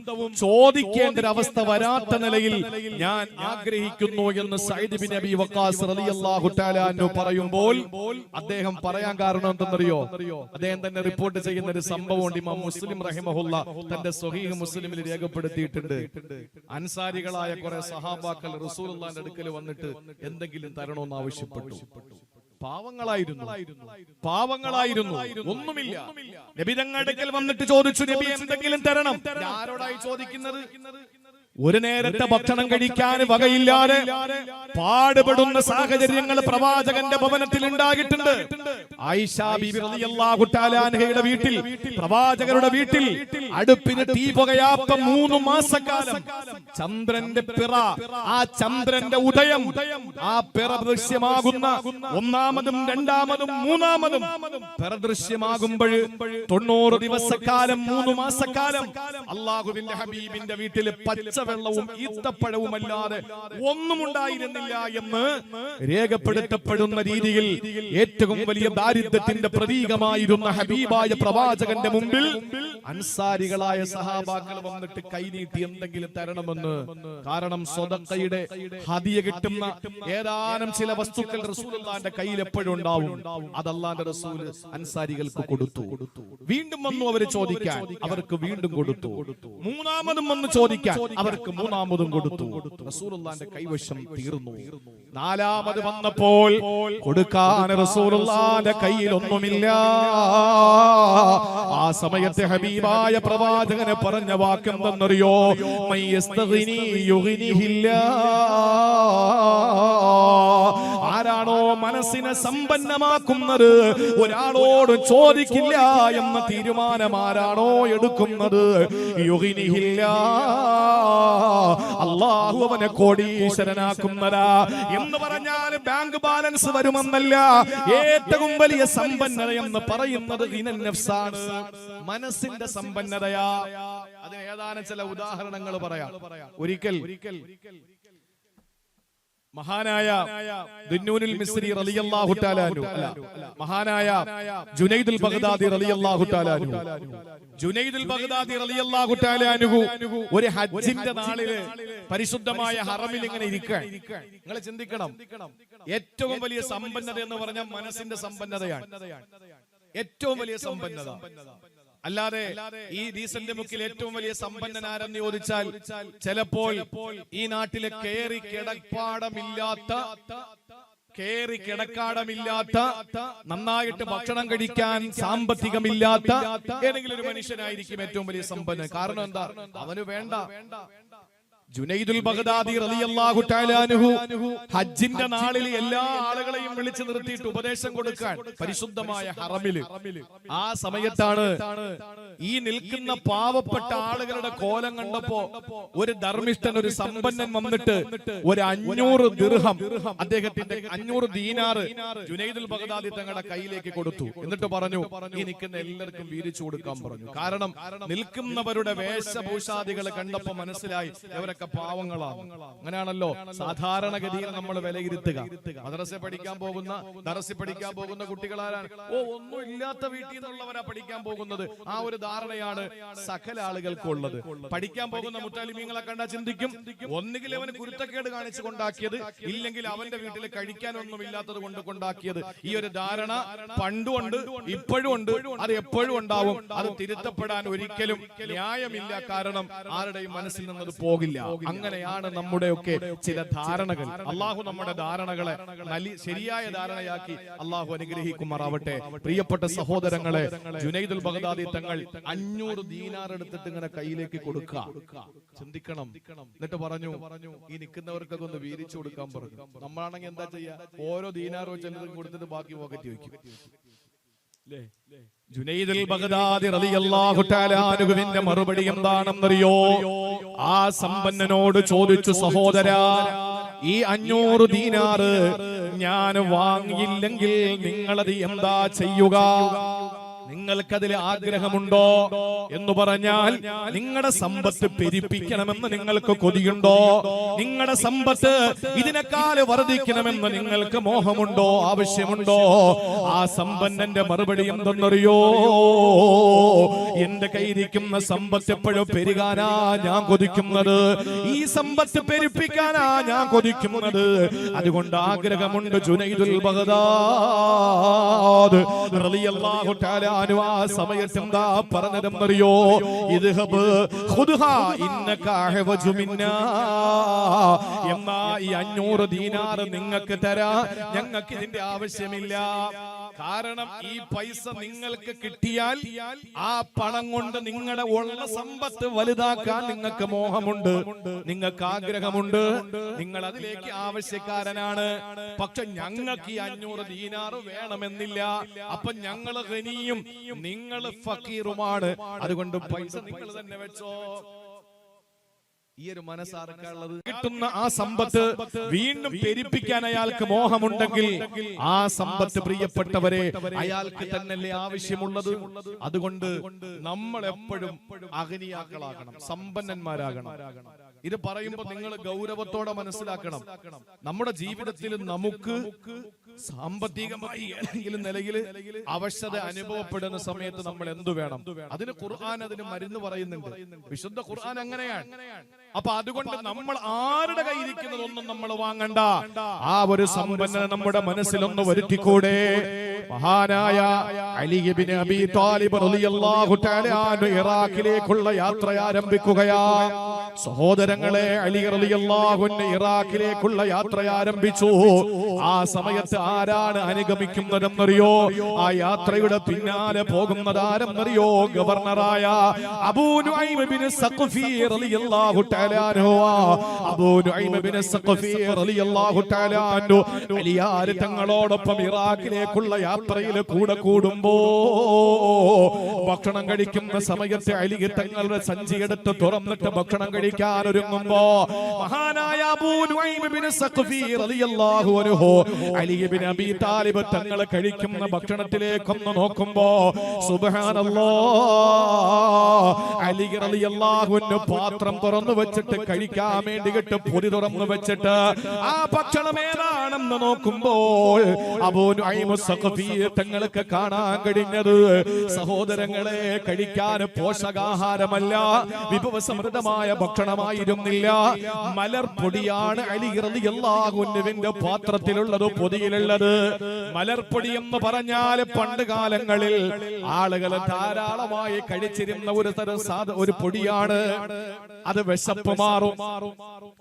ചോദിക്കേണ്ട ഒരു അവസ്ഥ വരാത്ത നിലയിൽ ഞാൻ ആഗ്രഹിക്കുന്നു എന്ന് സഅദ് ബിൻ അബി വഖാസ് റളിയല്ലാഹു തആല അൻഹു പറയുമ്പോൾ അദ്ദേഹം പറയാൻ കാരണം എന്തെന്നറിയോ? അദ്ദേഹം തന്നെ റിപ്പോർട്ട് ചെയ്യുന്ന ഒരു സംഭവം ഇമാം മുസ്ലിം റഹിമഹുല്ല തന്റെ സ്വഹീഹ് മുസ്ലിമിൽ രേഖപ്പെടുത്തിയിട്ടുണ്ട്. അൻസാരികളായ കുറെ സഹാബാക്കൾ റസൂലുള്ളാഹിന്റെ അടുക്കൽ വന്നിട്ട് എന്തെങ്കിലും തരണമെന്ന് ആവശ്യപ്പെട്ടു. പാവങ്ങളായിരുന്നു, ഒന്നുമില്ല. നബി തങ്ങളുടെ അടുക്കൽ വന്നിട്ട് ചോദിച്ചു, നബി എന്തെങ്കിലും തരണം. ആരോടായി ചോദിക്കുന്നത്? ഒരു നേരത്തെ ഭക്ഷണം കഴിക്കാൻ വകയില്ലാതെ പാടുപെടുന്ന സാഹചര്യങ്ങൾ പ്രവാചകന്റെ ഭവനത്തിൽ ഉണ്ടായിട്ടുണ്ട്. ആയിഷ ബീബി റളിയല്ലാഹു തആല അൻഹയുടെ വീട്ടിൽ, പ്രവാചകരുടെ വീട്ടിൽ അടുപ്പിന് തീ പുകയാപ്പ 3 മാസക്കാലം ചന്ദ്രന്റെ പിറ, ആ ചന്ദ്രന്റെ ഉദയം, ആ പിറ ദൃശ്യമാകുന്ന ഒന്നാമതും രണ്ടാമതും മൂന്നാമതും പിറ ദൃശ്യമാകുമ്പോൾ 90 ദിവസക്കാലം 3 മാസക്കാലം അല്ലാഹുവിന്റെ ഹബീബിന്റെ വീട്ടിൽ പച്ച വെള്ളവും ഈത്തപ്പഴവും അല്ലാതെ ഒന്നും ഉണ്ടായിരുന്നില്ല എന്ന് രേഖപ്പെടുത്തപ്പെടുന്ന രീതിയിൽ ഏറ്റവും വലിയ ദാരിദ്ര്യത്തിന്റെ പ്രതീകമായിരുന്ന ഹബീബായ പ്രവാചകന്റെ മുമ്പിൽ അൻസാരികളായ സഹാബാക്കൾ വന്നിട്ട് കൈനീട്ടി എന്തെങ്കിലും തരണമെന്ന്. കാരണം സ്വതക്കയുടെ ഹദിയ കിട്ടുന്ന ഏതാനും ചില വസ്തുക്കൾ റസൂലുള്ളാഹിന്റെ കയ്യിൽ എപ്പോഴും ഉണ്ടാവും. അത് അല്ലാഹുവിന്റെ റസൂൽ അൻസാരികൾക്ക് കൊടുത്തു. വീണ്ടും വന്നു അവർ ചോദിക്കാൻ, അവർക്ക് വീണ്ടും കൊടുത്തു. മൂന്നാമതും വന്ന് ചോദിക്കാൻ, അവർക്ക് മൂന്നാമതും കൊടുത്തു. റസൂലുള്ളാഹിന്റെ കൈവശം തീർന്നു. നാലാമത് വന്നപ്പോൾ കൊടുക്കാൻ റസൂലുള്ളാഹിന്റെ കയ്യിൽ ഒന്നുമില്ല. ആ സമയത്ത് ഹബീബായ പ്രവാചകനെ പറഞ്ഞ വാക്കെന്തെന്നറിയോ? മയ്യസ്തഗ്നി യുഗ്നിഹില്ലാ. ആരാണോ മനസ്സിനെ സമ്പന്നമാക്കുന്നത്, ഒരാളോട് ചോദിക്കില്ല എന്ന തീരുമാനം ആരാണോ എടുക്കുന്നത്, യുഗ്നിഹില്ലാ, അള്ളാഹു അവനെ കോടീശ്വരനാക്കുന്നതാ. എന്ന് പറഞ്ഞാൽ ബാങ്ക് ബാലൻസ് വരുമെന്നല്ല, ഏറ്റവും വലിയ സമ്പന്നത എന്ന് പറയുന്നത് ഗിനൻ നഫ്സാണ്, മനസ്സിന്റെ സമ്പന്നതയാ. അതിന് ഏതാനും ചില ഉദാഹരണങ്ങൾ പറയാം. ഒരിക്കൽ മഹാനായ ദിന്നൂനുൽ മിസ്രി റളിയല്ലാഹു തആല അൻഹു, മഹാനായ ജുനൈദുൽ ബഗ്ദാദി റളിയല്ലാഹു തആല അൻഹു, ജുനൈദുൽ ബഗ്ദാദി റളിയല്ലാഹു തആല അൻഹു ഒരു ഹജ്ജിന്റെ നാളില് പരിശുദ്ധമായ ഹറമിൽ ഇങ്ങനെ ഇരിക്കുകയാണ്. നിങ്ങൾ ചിന്തിക്കണം, ഏറ്റവും വലിയ സമ്പന്നത എന്ന് പറഞ്ഞാൽ മനസ്സിന്റെ സമ്പന്നതയാണ് ഏറ്റവും വലിയ സമ്പന്നത. അല്ലാതെ ഈ ഡീസലിന്റെ മുക്കിൽ ഏറ്റവും വലിയ സമ്പന്നൻ ആരെന്ന് ചോദിച്ചാൽ ചിലപ്പോൾ ഈ നാട്ടിലെ കേറി കിടക്കാടമില്ലാത്ത നന്നായിട്ട് ഭക്ഷണം കഴിക്കാൻ സാമ്പത്തികമില്ലാത്ത ഏതെങ്കിലും ഒരു മനുഷ്യനായിരിക്കും ഏറ്റവും വലിയ സമ്പന്നൻ. കാരണം എന്താ? അവന് വേണ്ട. ജുനൈദുൽ ബഗ്ദാദി റളിയല്ലാഹു തആല അൻഹു ഹജ്ജിന്റെ നാളിൽ എല്ലാ ആളുകളെയും വിളിച്ചു നിർത്തിയിട്ട് ഉപദേശം കൊടുക്കാൻ പരിശുദ്ധമായ ഹറമില്. ആ സമയത്താണ് ഈ നിൽക്കുന്ന പാവപ്പെട്ട ആളുകളുടെ കോലം കണ്ടപ്പോ ഒരു ധർമ്മിഷ്ഠൻ, ഒരു സമ്പന്നൻ വന്നിട്ട് ഒരു 500 ദിർഹം, അദ്ദേഹത്തിന്റെ 500 ദീനാറ് ജുനൈദുൽ ബഗ്ദാദി തങ്ങളുടെ കയ്യിലേക്ക് കൊടുത്തു. എന്നിട്ട് പറഞ്ഞു, ഈ നിൽക്കുന്ന എല്ലാവർക്കും വീതിച്ചു കൊടുക്കാൻ പറഞ്ഞു. കാരണം നിൽക്കുന്നവരുടെ വേഷഭൂഷാദികൾ കണ്ടപ്പോ മനസ്സിലായി ഇവരൊക്കെ പാവങ്ങളാണ്. അങ്ങനെയാണല്ലോ സാധാരണഗതിയിൽ നമ്മൾ വിലയിരുത്തുക. മദ്രസ പഠിക്കാൻ പോകുന്ന, ദർസിൽ പഠിക്കാൻ പോകുന്ന കുട്ടികളാരാണ്? ഒന്നും ഇല്ലാത്ത വീട്ടിൽ നിന്നുള്ളവരാ പഠിക്കാൻ പോകുന്നത്. ആ ഒരു ധാരണയാണ് സകല ആളുകൾക്കുള്ളത്. പഠിക്കാൻ പോകുന്ന മുത്താലിമീങ്ങളെ കണ്ടാൽ ചിന്തിക്കും, ഒന്നുകിൽ അവന് കുരുത്തക്കേട് കാണിച്ചു കൊണ്ടാക്കിയത്, ഇല്ലെങ്കിൽ അവന്റെ വീട്ടിൽ കഴിക്കാനൊന്നും ഇല്ലാത്തത് കൊണ്ട് കൊണ്ടാക്കിയത്. ഈ ഒരു ധാരണ പണ്ടുണ്ട്, ഇപ്പോഴും ഉണ്ട്, അത് എപ്പോഴും ഉണ്ടാവും. അത് തിരുത്തപ്പെടാൻ ഒരിക്കലും ന്യായമില്ല. കാരണം ആരുടെയും മനസ്സിൽ നിന്നത് പോകില്ല. അങ്ങനെയാണ് നമ്മുടെയൊക്കെ ചില ധാരണകൾ. അള്ളാഹു നമ്മുടെ ധാരണകളെ ശരിയായ ധാരണയാക്കി അള്ളാഹു അനുഗ്രഹിക്കുമാറാവട്ടെ. പ്രിയപ്പെട്ട സഹോദരങ്ങളെ, ജുനൈദുൽ ബഗ്ദാദി തങ്ങൾ 500 ദീനാർ എടുത്തിട്ട് ഇങ്ങനെ കയ്യിലേക്ക് കൊടുക്കുക. ചിന്തിക്കണം. എന്നിട്ട് പറഞ്ഞു, ഈ നിൽക്കുന്നവർക്കൊക്കെ ഒന്ന് വീതിച്ചു കൊടുക്കാൻ പറഞ്ഞു. നമ്മളാണെങ്കിൽ എന്താ ചെയ്യാ? ഓരോ ദീനാറോ ചിലർക്ക് കൊടുത്തിട്ട് ബാക്കി പോക്കറ്റ് വയ്ക്കും. ജുനൈദുൽ ബഗ്ദാദി റളിയല്ലാഹു തആല അൻഹുവിന്റെ മറുപടി എന്താണെന്നറിയോ? ആ സമ്പന്നനോട് ചോദിച്ചു, സഹോദരാ, ഈ 500 ദീനാറ് ഞാൻ വാങ്ങിയില്ലെങ്കിൽ നിങ്ങളത് എന്താ ചെയ്യുക? നിങ്ങൾക്കതിൽ ആഗ്രഹമുണ്ടോ എന്ന് പറഞ്ഞാൽ, നിങ്ങളുടെ സമ്പത്ത് പെരുപ്പിക്കണമെന്ന് നിങ്ങൾക്ക് കൊതിയുണ്ടോ? നിങ്ങളുടെ സമ്പത്ത് ഇതിനേക്കാൾ വർദ്ധിക്കണമെന്ന് നിങ്ങൾക്ക് മോഹമുണ്ടോ, ആവശ്യമുണ്ടോ? ആ സമ്പന്നന്റെ മറുപടി എന്തെന്നറിയോ? എന്റെ കയ്യിരിക്കുന്ന സമ്പത്ത് എപ്പോഴും പെരുകാനാ ഞാൻ കൊതിക്കുന്നത്, ഈ സമ്പത്ത് പെരുപ്പിക്കാനാ ഞാൻ കൊതിക്കുന്നത്. അതുകൊണ്ട് ആഗ്രഹമുണ്ട്. ജുനൈദുൽ ബഗ്ദാദി റളിയല്ലാഹു തആല ആ സമയത്ത് എന്താ പറഞ്ഞതെന്നറിയോ? ഇദ്ഹബ് ഖുദ്ഹാ ഇന്നക അഹ്വജു മിന്നാ. എന്നാ ഈ 500 ദീനാർ നിങ്ങൾക്ക് തരാ, ഞങ്ങൾക്ക് ഇതിന്റെ ആവശ്യമില്ല. കാരണം ഈ പൈസ നിങ്ങൾക്ക് കിട്ടിയാൽ ആ പണം കൊണ്ട് നിങ്ങളുടെ ഉള്ള സമ്പത്ത് വലുതാക്കാൻ നിങ്ങൾക്ക് മോഹമുണ്ട്, നിങ്ങൾക്ക് ആഗ്രഹമുണ്ട്, നിങ്ങൾ അതിലേക്ക് ആവശ്യക്കാരനാണ്. പക്ഷെ ഞങ്ങൾക്ക് ഈ 500 ദീനാർ വേണമെന്നില്ല. അപ്പൊ ഞങ്ങൾ ഖനിയും നിങ്ങൾ ഫക്കീറുമാണ്. അതുകൊണ്ട് പൈസ നിങ്ങൾ തന്നെ വെച്ചോ. ഈ ഒരു മനസ്സാർക്കുള്ളത്. കിട്ടുന്ന ആ സമ്പത്ത് വീണ്ടും പെരുപ്പിക്കാൻ അയാൾക്ക് മോഹമുണ്ടെങ്കിൽ ആ സമ്പത്ത്, പ്രിയപ്പെട്ടവരെ, അയാൾക്ക് തന്നെയല്ലേ ആവശ്യമുള്ളത്. അതുകൊണ്ട് നമ്മൾ എപ്പോഴും അഗ്നിയാക്കളാകണം, സമ്പന്നന്മാരാകണം. ഇത് പറയുമ്പോൾ നിങ്ങൾ ഗൗരവത്തോടെ മനസ്സിലാക്കണം. നമ്മുടെ ജീവിതത്തിൽ നമുക്ക് സാമ്പത്തികമായി ഏതെങ്കിലും നിലയിൽ അവശത അനുഭവപ്പെടുന്ന സമയത്ത് നമ്മൾ എന്തു വേണം? അതിന് ഖുർആൻ അതിന് മരുന്ന് പറയുന്നുണ്ട്. വിശുദ്ധ ഖുർആൻ അങ്ങനെയാണ്. അപ്പൊ അതുകൊണ്ട് നമ്മൾ ആരുടെ കയ്യിരിക്കുന്നതൊന്നും നമ്മൾ വാങ്ങണ്ട. ആ ഒരു സമ്പന്നത നമ്മുടെ മനസ്സിലൊന്ന് വരുത്തിക്കൂടെ? മഹാനായ അലി ഇബ്നു അബീ ത്വാലിബ് റളിയല്ലാഹു തആല അൻഹു ഇറാഖിലേക്കുള്ള യാത്ര ആരംഭിക്കുകയാണ്. സഹോദരങ്ങളെ, അലി റളിയല്ലാഹു അൻഹു ഇറാഖിലേക്കുള്ള യാത്ര ആരംഭിച്ചു. ആ സമയത്ത് ആരാണ് അനുഗമിക്കുന്നതെന്നറിയോ? ആ യാത്രയുടെ പിന്നാലെ പോകുന്നത് ആരെന്നറിയോ? ഗവർണറായ അബൂ നുഐം ഇബ്നു സഖഫി റളിയല്ലാഹു തആല അൻഹു. അബൂ നുഐം ഇബ്നു സഖഫി റളിയല്ലാഹു തആല അൻഹു അലിയാർ തങ്ങളോടൊപ്പം ഇറാഖിലേക്കുള്ള യാത്രയിൽ കൂടെ കൂടുമ്പോ ഭക്ഷണം കഴിക്കുന്ന സമയത്ത് അലി തങ്ങളുടെ സഞ്ചി എടുത്ത് തുറന്നിട്ട് ഭക്ഷണം കഴിക്കാൻ ഒരുങ്ങുമ്പോ മഹാനായ അബൂ നുഐം ബിൻ സഖഫി റളിയല്ലാഹു അൻഹു അലി ഇബ്നു അബീ താലിബ് തങ്ങൾ കഴിക്കുന്ന ഭക്ഷണത്തിലേക്കൊന്ന് നോക്കുമ്പോ സുബ്ഹാനല്ലാഹ് അലി റളിയല്ലാഹു അൻഹു പാത്രം തുറന്നു വെച്ചിട്ട് കഴിക്കാൻ വേണ്ടിയിട്ട് പൊതി തുറന്നു വെച്ചിട്ട് ആ ഭക്ഷണം ഏതാണെന്ന് നോക്കുമ്പോൾ അബൂ നുഐം സഖഫി തങ്ങൾക്ക് കാണാൻ കഴിഞ്ഞത് സഹോദരങ്ങളെ കഴിക്കാൻ പോഷകാഹാരമല്ല, വിഭവസമൃദ്ധമായ ഭക്ഷണമായിരുന്നില്ല, മലർപ്പൊടിയാണ് അലി റളിയല്ലാഹു അൻഹുവിന്റെ പാത്രത്തിലുള്ളത്, പൊതിയിലുള്ളത്. മലർപ്പൊടി എന്ന് പറഞ്ഞാൽ പണ്ട് കാലങ്ങളിൽ ആളുകൾ ധാരാളമായി കഴിച്ചിരുന്ന ഒരു തരം ഒരു പൊടിയാണ്. അത് വിശപ്പ് മാറും,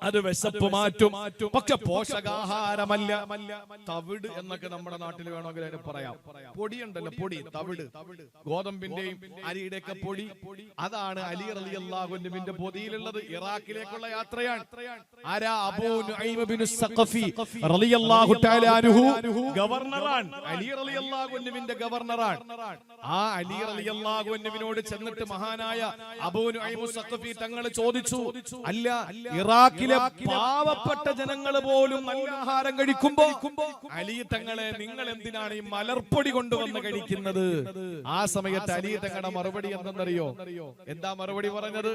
അത് വിശപ്പ് മാറ്റും, പക്ഷെ പോഷകാഹാരമല്ല. തവിട് എന്നൊക്കെ നമ്മുടെ നാട്ടിൽ വേണമെങ്കിൽ അതിന് പറയാം. പൊടിയുണ്ടല്ലോ, പൊടി, തവിട്, ഗോതമ്പിന്റെയും അരിയുടെ ഒക്കെ പൊടി, അതാണ് അലി റളിയല്ലാഹു അൻഹുവിന്റെ പൊതിയിലുള്ളത്. ഇറാഖിലേക്കുള്ള യാത്രയാണ്. ആരാ? അബൂ നുഐം ബിൻ സഖഫി റളിയല്ലാഹു തആല അൻഹു ഗവർണറാണ്. അലി റളിയല്ലാഹു അൻഹുവിന്റെ ഗവർണറാണ്. ആ അലി റളിയല്ലാഹു അൻഹുവിനോട് ചെന്നിട്ട് മഹാനായ അബൂ നുഐം സഖഫി തങ്ങൾ ചോദിച്ചു, അല്ല, ഇറാഖിലെ പാവപ്പെട്ട ജനങ്ങൾ പോലും നല്ല ആഹാരം കഴിക്കുമ്പോ അലി തങ്ങളെ നിങ്ങൾ എന്തിനാണ് ഈ മലർപ്പൊടി കൊണ്ടുവന്ന് കഴിക്കുന്നത്? ആ സമയത്ത് അലി തങ്ങളുടെ മറുപടി എന്തെന്നറിയോ? എന്താ മറുപടി പറഞ്ഞത്?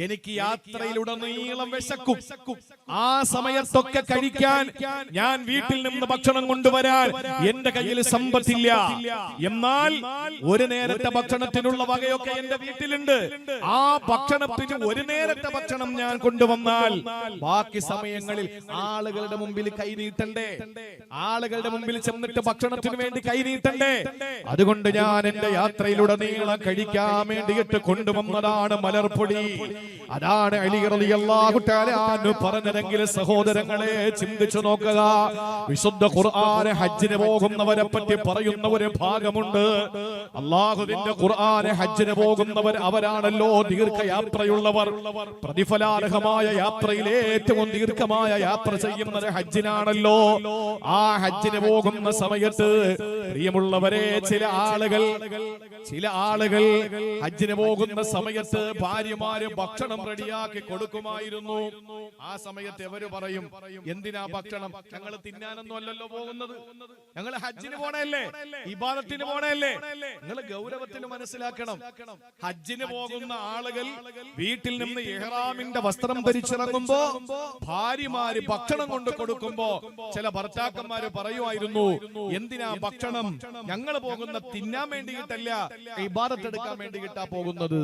എനിക്ക് യാത്രയിലുടനീളം വിശക്കും, ആ സമയത്തൊക്കെ കഴിക്കാൻ ഞാൻ വീട്ടിൽ നിന്ന് ഭക്ഷണം കൊണ്ടുവരാൻ എന്റെ കയ്യിൽ സമ്പത്തില്ല. എന്നാൽ ഒരു നേരത്തെ ഭക്ഷണത്തിനുള്ള വകയൊക്കെ എന്റെ വീട്ടിലുണ്ട്. ആ ഭക്ഷണത്തിന് ഒരു നേരത്തെ ഭക്ഷണം ഞാൻ കൊണ്ടുവന്നാൽ ബാക്കി സമയങ്ങളിൽ ആളുകളുടെ മുമ്പിൽ കൈനീട്ടണ്ടേ? ആളുകളുടെ മുമ്പിൽ ചെന്നിട്ട് ഭക്ഷണത്തിന് വേണ്ടി കൈനീട്ടണ്ടേ? അതുകൊണ്ട് ഞാൻ എന്റെ യാത്രയിലുടനീളം കഴിക്കാൻ വേണ്ടിയിട്ട് കൊണ്ടുവന്നതാണ് മലർപ്പൊടി. അതാണ് അലി റളിയല്ലാഹു തആല അൻഹു പറഞ്ഞതെങ്കിൽ സഹോദരങ്ങളെ ചിന്തിച്ചു നോക്കുക. വിശുദ്ധ ഖുർആൻ ഹജ്ജിന് പോകുന്നവരെ പറ്റി പറയുന്ന ഒരു ഭാഗമുണ്ട്. അല്ലാഹുവിന്റെ ഖുർആൻ ഹജ്ജിന് പോകുന്നവർ അവരാണല്ലോ ദീർഘയാത്രയുള്ളവർ. പ്രതിഫലാർഹമായ യാത്രയിൽ ഏറ്റവും ദീർഘമായ യാത്ര ചെയ്യുന്നത് ഹജ്ജിനാണല്ലോ. ആ ഹജ്ജിന് പോകുന്ന സമയത്ത് പ്രിയമുള്ളവരെ, ചില ആളുകൾ ഹജ്ജിന് പോകുന്ന സമയത്ത് ഭാര്യമാര് ഭക്ഷണം റെഡിയാക്കി കൊടുക്കുമായിരുന്നു. ആ സമയത്ത് എവര് പറയും, എന്തിനാ ഭക്ഷണം? ഞങ്ങൾ തിന്നാനൊന്നും അല്ലല്ലോ പോകുന്നത്, ഞങ്ങൾ ഹജ്ജിന് പോണല്ലേ, ഇബാദത്തിന് പോണല്ലേ. നിങ്ങൾ ഗൗരവത്തിൽ മനസ്സിലാക്കണം. ഹജ്ജിന് പോകുന്ന ആളുകൾ വീട്ടിൽ നിന്ന് ഇഹ്റാമിന്റെ വസ്ത്രം ധരിച്ചിറങ്ങുമ്പോ ഭാര്യമാര് ഭക്ഷണം കൊണ്ട് കൊടുക്കുമ്പോ ചില ഭർത്താക്കന്മാര് പറയുമായിരുന്നു, എന്തിനാ ഭക്ഷണം? ഞങ്ങൾ പോകുന്ന തിന്നാൻ വേണ്ടിയിട്ടല്ല, ഇബാദത്ത് എടുക്കാൻ വേണ്ടിയിട്ടാ പോകുന്നത്.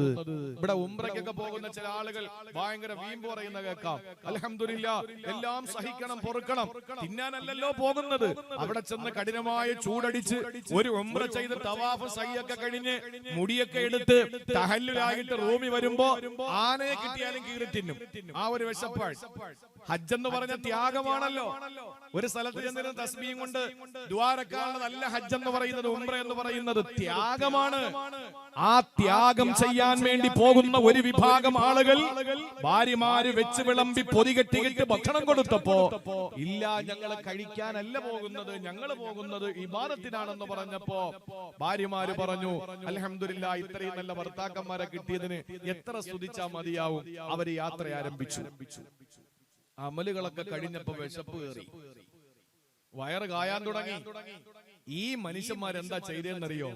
ഇവിടെ ഉംറയ്ക്കൊക്കെ പോകുന്ന ചില ആളുകൾ ഭയങ്കര വീമ്പ് പറയുന്ന കേൾക്കാം. അൽഹംദുലില്ലാ, എല്ലാം സഹിക്കണം, പൊറുക്കണം, തിന്നാനല്ലല്ലോ പോകുന്നത്. അവിടെ ചെന്ന് കഠിനമായ ചൂടടിച്ച് ഒരു ഉംറ ചെയ്ത് തവാഫ് സയ്യൊക്കെ കഴിഞ്ഞ് മുടിയൊക്കെ എടുത്ത് തഹല്ലുലായിട്ട് റൂമിൽ വരുമ്പോ ആനയെ കിട്ടിയാലും കീറി തിന്നും. ആ ഒരു വിശപ്പാണ്. ഹജ്ജ് എന്ന് പറഞ്ഞ ത്യാഗമാണല്ലോ. ഒരു സ്ഥലത്ത് ചെന്നിരുന്ന തസ്ബീഹ് കൊണ്ട് ദ്വാരക്കാണ് നല്ല ഹജ്ജ് എന്ന് പറയുന്നത്, ഉംറ എന്ന് പറയുന്നത് ത്യാഗമാണ്. ആ ത്യാഗം ചെയ്യാൻ വേണ്ടി പോകുന്ന ഒരു വിഭാഗം ആളുകൾ ഭാര്യമാര് വെച്ച് വിളമ്പി പൊതികെട്ടിയിട്ട് ഭക്ഷണം കൊടുത്തപ്പോ, ഇല്ല, ഞങ്ങൾ കഴിക്കാനല്ല പോകുന്നത്, ഞങ്ങൾ പോകുന്നത് ഇബാദത്തിനാണെന്ന് പറഞ്ഞപ്പോ ഭാര്യമാര് പറഞ്ഞു, അൽഹംദുലില്ലാ, ഇത്രയും നല്ല ഭർത്താക്കന്മാരെ കിട്ടിയതിന് എത്ര സ്തുതിച്ചാ മതിയാവും. അവര് യാത്ര ആരംഭിച്ചു. അമലുകളൊക്കെ കഴിഞ്ഞപ്പോ വിശപ്പ് കയറി, വയറ് കായാൻ തുടങ്ങി. ഈ മനുഷ്യന്മാരെന്താ ചെയ്തതെന്നറിയോ?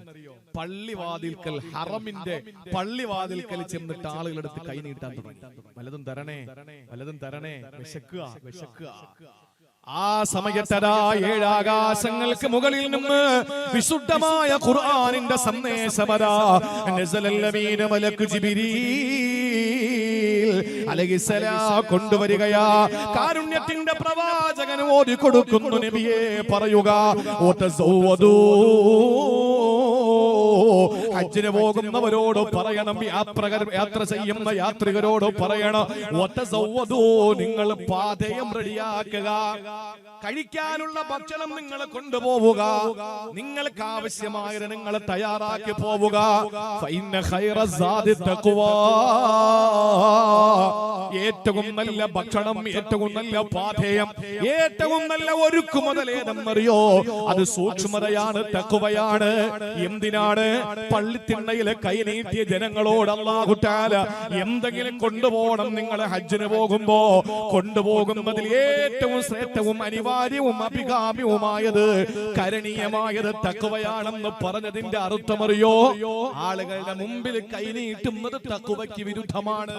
പള്ളിവാതിൽക്കൽ, ഹറമിന്റെ പള്ളിവാതിൽക്കൽ ചെന്നിട്ട് ആളുകളെടുത്ത് കൈ നീട്ടാൻ തുടങ്ങി. വല്ലതും തരണേ, വല്ലതും തരണേ, വിശക്കുക. ആ സമയത്തതാ ഏഴാകാശങ്ങൾക്ക് മുകളിൽ നിന്ന് വിശുദ്ധമായ ഖുർആനിന്റെ സന്ദേശമതാ നസലല്ലമീന മലക്കു ജിബ്രീൽ അലൈഹിസ്സലാം കൊണ്ടുവരികയാ. കാരുണ്യത്തിന്റെ പ്രവാചകൻ ഓതി കൊടുക്കുന്നു, നബിയെ പറയുക, വതസവദൂ, ഹജ്ജിന് പോകുന്നവരോട് പറയണം, യാത്ര ചെയ്യുന്ന യാത്രികരോട് പറയണം, വതസവദൂ, നിങ്ങൾ പാഥേയം റെഡിയാക്കുക, കഴിക്കാനുള്ള ഭക്ഷണം നിങ്ങൾ കൊണ്ടുപോവുക, നിങ്ങൾക്ക് ആവശ്യമായത് നിങ്ങൾ തയ്യാറാക്കി പോവുക. ഫഇന്ന ഖൈറസ്സാദി തഖ്വാ, ഏറ്റവും നല്ല ഭക്ഷണം, ഏറ്റവും നല്ല പാഥേയം, ഏറ്റവും നല്ല ഒരുക്കുമുതൽ ഏതെന്നറിയോ? അത് സൂക്ഷ്മതയാണ്, തഖ്വയാണ്. എന്തിനാണ്? പള്ളിത്തിണ്ണയിലെ കൈ നീട്ടിയ ജനങ്ങളോട് അല്ലാഹു തആല എന്തെങ്കിലും കൊണ്ടുപോകണം, നിങ്ങളെ ഹജ്ജിന് പോകുമ്പോ കൊണ്ടുപോകുന്നതിൽ ഏറ്റവും ശ്രേഷ്ഠവും അനിവാര്യവും അഭികാമ്യവുമായത് കരണീയമായത് തഖ്വയാണെന്ന് പറഞ്ഞതിന്റെ അർത്ഥമറിയോ? ആളുകളുടെ മുമ്പിൽ കൈ നീട്ടുന്നത് തഖ്വയ്ക്ക് വിരുദ്ധമാണ്.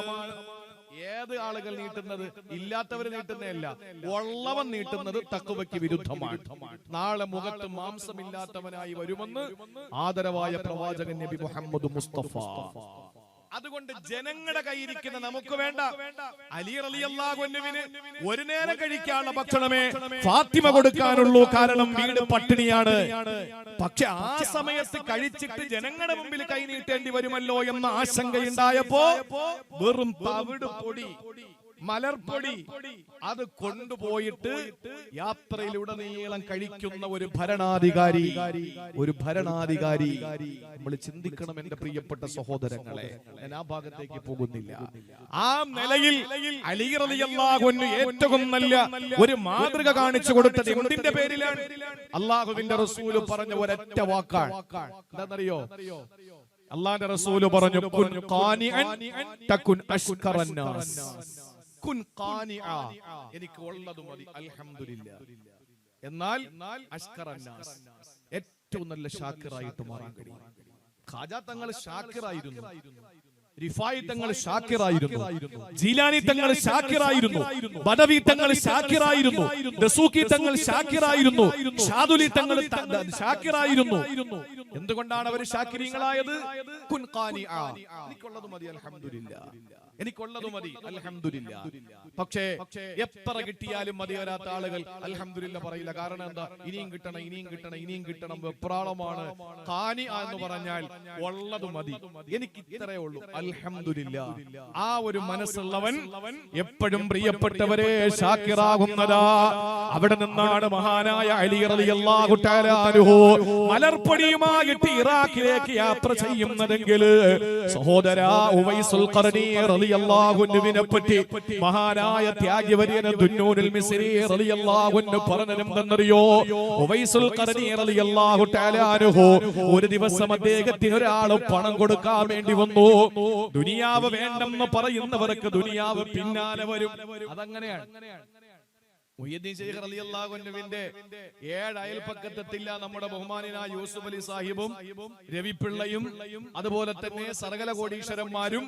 ഏത് ആളുകൾ നീട്ടുന്നത്? ഇല്ലാത്തവർ നീട്ടുന്നതല്ല, ഉള്ളവൻ നീട്ടുന്നത് തഖ്വയ്ക്ക് വിരുദ്ധമാണ്. നാളെ മുഖത്ത് മാംസമില്ലാത്തവനായി വരുമെന്ന് ആദരവായ പ്രവാചകൻ നബി മുഹമ്മദ് മുസ്തഫ. അതുകൊണ്ട് ജനങ്ങളുടെ കയ്യിരിക്കുന്ന നമുക്ക് വേണ്ട. അലി റളിയല്ലാഹു അൻഹുവിന് ഒരു നേരം കഴിക്കാനുള്ള ഭക്ഷണമേ ഫാത്തിമ കൊടുക്കാനുള്ളൂ, കാരണം വീട് പട്ടിണിയാണ്. പക്ഷെ ആ സമയത്ത് കഴിച്ചിട്ട് ജനങ്ങളുടെ മുമ്പിൽ കൈ നീട്ടേണ്ടി വരുമല്ലോ എന്ന ആശങ്കയുണ്ടായപ്പോ വെറും തവിട് പൊടി, മലർപ്പൊടി അത് കൊണ്ടുപോയിട്ട് യാത്രയിലുടനീളം കഴിക്കുന്ന ഒരു ഭരണാധികാരി നമ്മൾ ചിന്തിക്കണം എന്റെ പ്രിയപ്പെട്ട സഹോദരങ്ങളെ. ഞാൻ ആ ഭാഗത്തേക്ക് പോകുന്നില്ല. ആ നിലയിൽ അലി റളിയല്ലാഹു അൻഹു ഏറ്റവും നല്ല ഒരു മാതൃക കാണിച്ചു കൊടുത്തത് എന്തിന്റെ പേരിലാണ്? അല്ലാഹുവിന്റെ റസൂൽ പറഞ്ഞ ഒരൊറ്റ വാക്കാണ്. എന്താണെന്നറിയോ? അല്ലാഹുവിന്റെ റസൂൽ പറഞ്ഞു, കുൻ ഖാനിഅൻ തകുൻ അഷ്കറൻ നാസ്. എനിക്ക് ഉള്ളത് മതി, അൽഹംദുലില്ലാഹ്. എന്നാൽ അഷ്കറന്നാസ്, ഏറ്റവും നല്ല ഷാക്കിറായിട്ട് മാറാൻ കഴിയും. ഖാജ തങ്ങൾ ഷാക്കിറായിരുന്നു, റിഫായി തങ്ങൾ ഷാക്കിറായിരുന്നു, ജീലാനി തങ്ങൾ ഷാക്കിറായിരുന്നു, ബദവി തങ്ങൾ ഷാക്കിറായിരുന്നു, ദസൂഖി തങ്ങൾ ഷാക്കിറായിരുന്നു, ഷാദുലി തങ്ങൾ ഷാക്കിറായിരുന്നു. എന്തുകൊണ്ടാണ് അവർ ഷാക്കിരീങ്ങളായത്? കുൻ ഖാനിഅ, എനിക്കുള്ളത് മതി അൽഹംദുലില്ലാഹ്, എനിക്കുള്ളത് മതി അൽഹംദുലില്ലാഹ്. പക്ഷേ എത്ര കിട്ടിയാലും മതി വരാത്ത ആളുകൾ അൽഹംദുലില്ലാഹ് പറയില്ല. കാരണം എന്താ? ഇനിയും കിട്ടണം, ഇനിയും കിട്ടണം, ഇനിയും കിട്ടണം. വെപ്രാളമാണ്. ഖാനി എന്ന് പറഞ്ഞാൽ ഉള്ളത് മതി, എനിക്ക് ഇത്രയേ ഉള്ളൂ, അൽഹംദുലില്ലാഹ്. ആ ഒരു മനസ്സുള്ളവൻ എപ്പോഴും പ്രിയപ്പെട്ടവരെ ഷാക്കിറാകുന്നതാ. അവിടെ നിന്നാണ് മഹാനായ അലി റളിയല്ലാഹു തആല അൻഹു മലർപ്പൊടിയുമായിട്ട് ഇറാഖിലേക്ക് യാത്ര ചെയ്യുന്നതെങ്കിൽ സഹോദരാ ഉവൈസുൽ ഖർനി റളിയല്ലാഹു അൻഹുവിനെ പറ്റി മഹാനായ ത്യാഗവര്യൻ ദുന്നൂനുൽ മിസ്രി റളിയല്ലാഹു അൻഹു പറഞ്ഞതെന്തെന്നറിയോ? ഉവൈസുൽ ഖർനി റളിയല്ലാഹു തആല അൻഹു ഒരു ദിവസം അദ്ദേഹത്തിന് ഒരാൾ പണം കൊടുക്കാൻ വേണ്ടി വന്നു. ദുനിയാവ് വേണ്ടെന്ന് പറയുന്നവർക്ക് ദുനിയാവ് പിന്നാലെ വരും. അതങ്ങനെയാണ്. മുഹ്യിദ്ദീൻ ശൈഖ് റളിയല്ലാഹു അൻഹുവിന്റെ 7 അയൽപക്കത്തെത്തില്ല നമ്മുടെ ബഹുമാനായ യൂസുഫ് അലി സാഹിബും രവിപിള്ളയും അതുപോലെ തന്നെ സർഗല കോടീശ്വരന്മാരും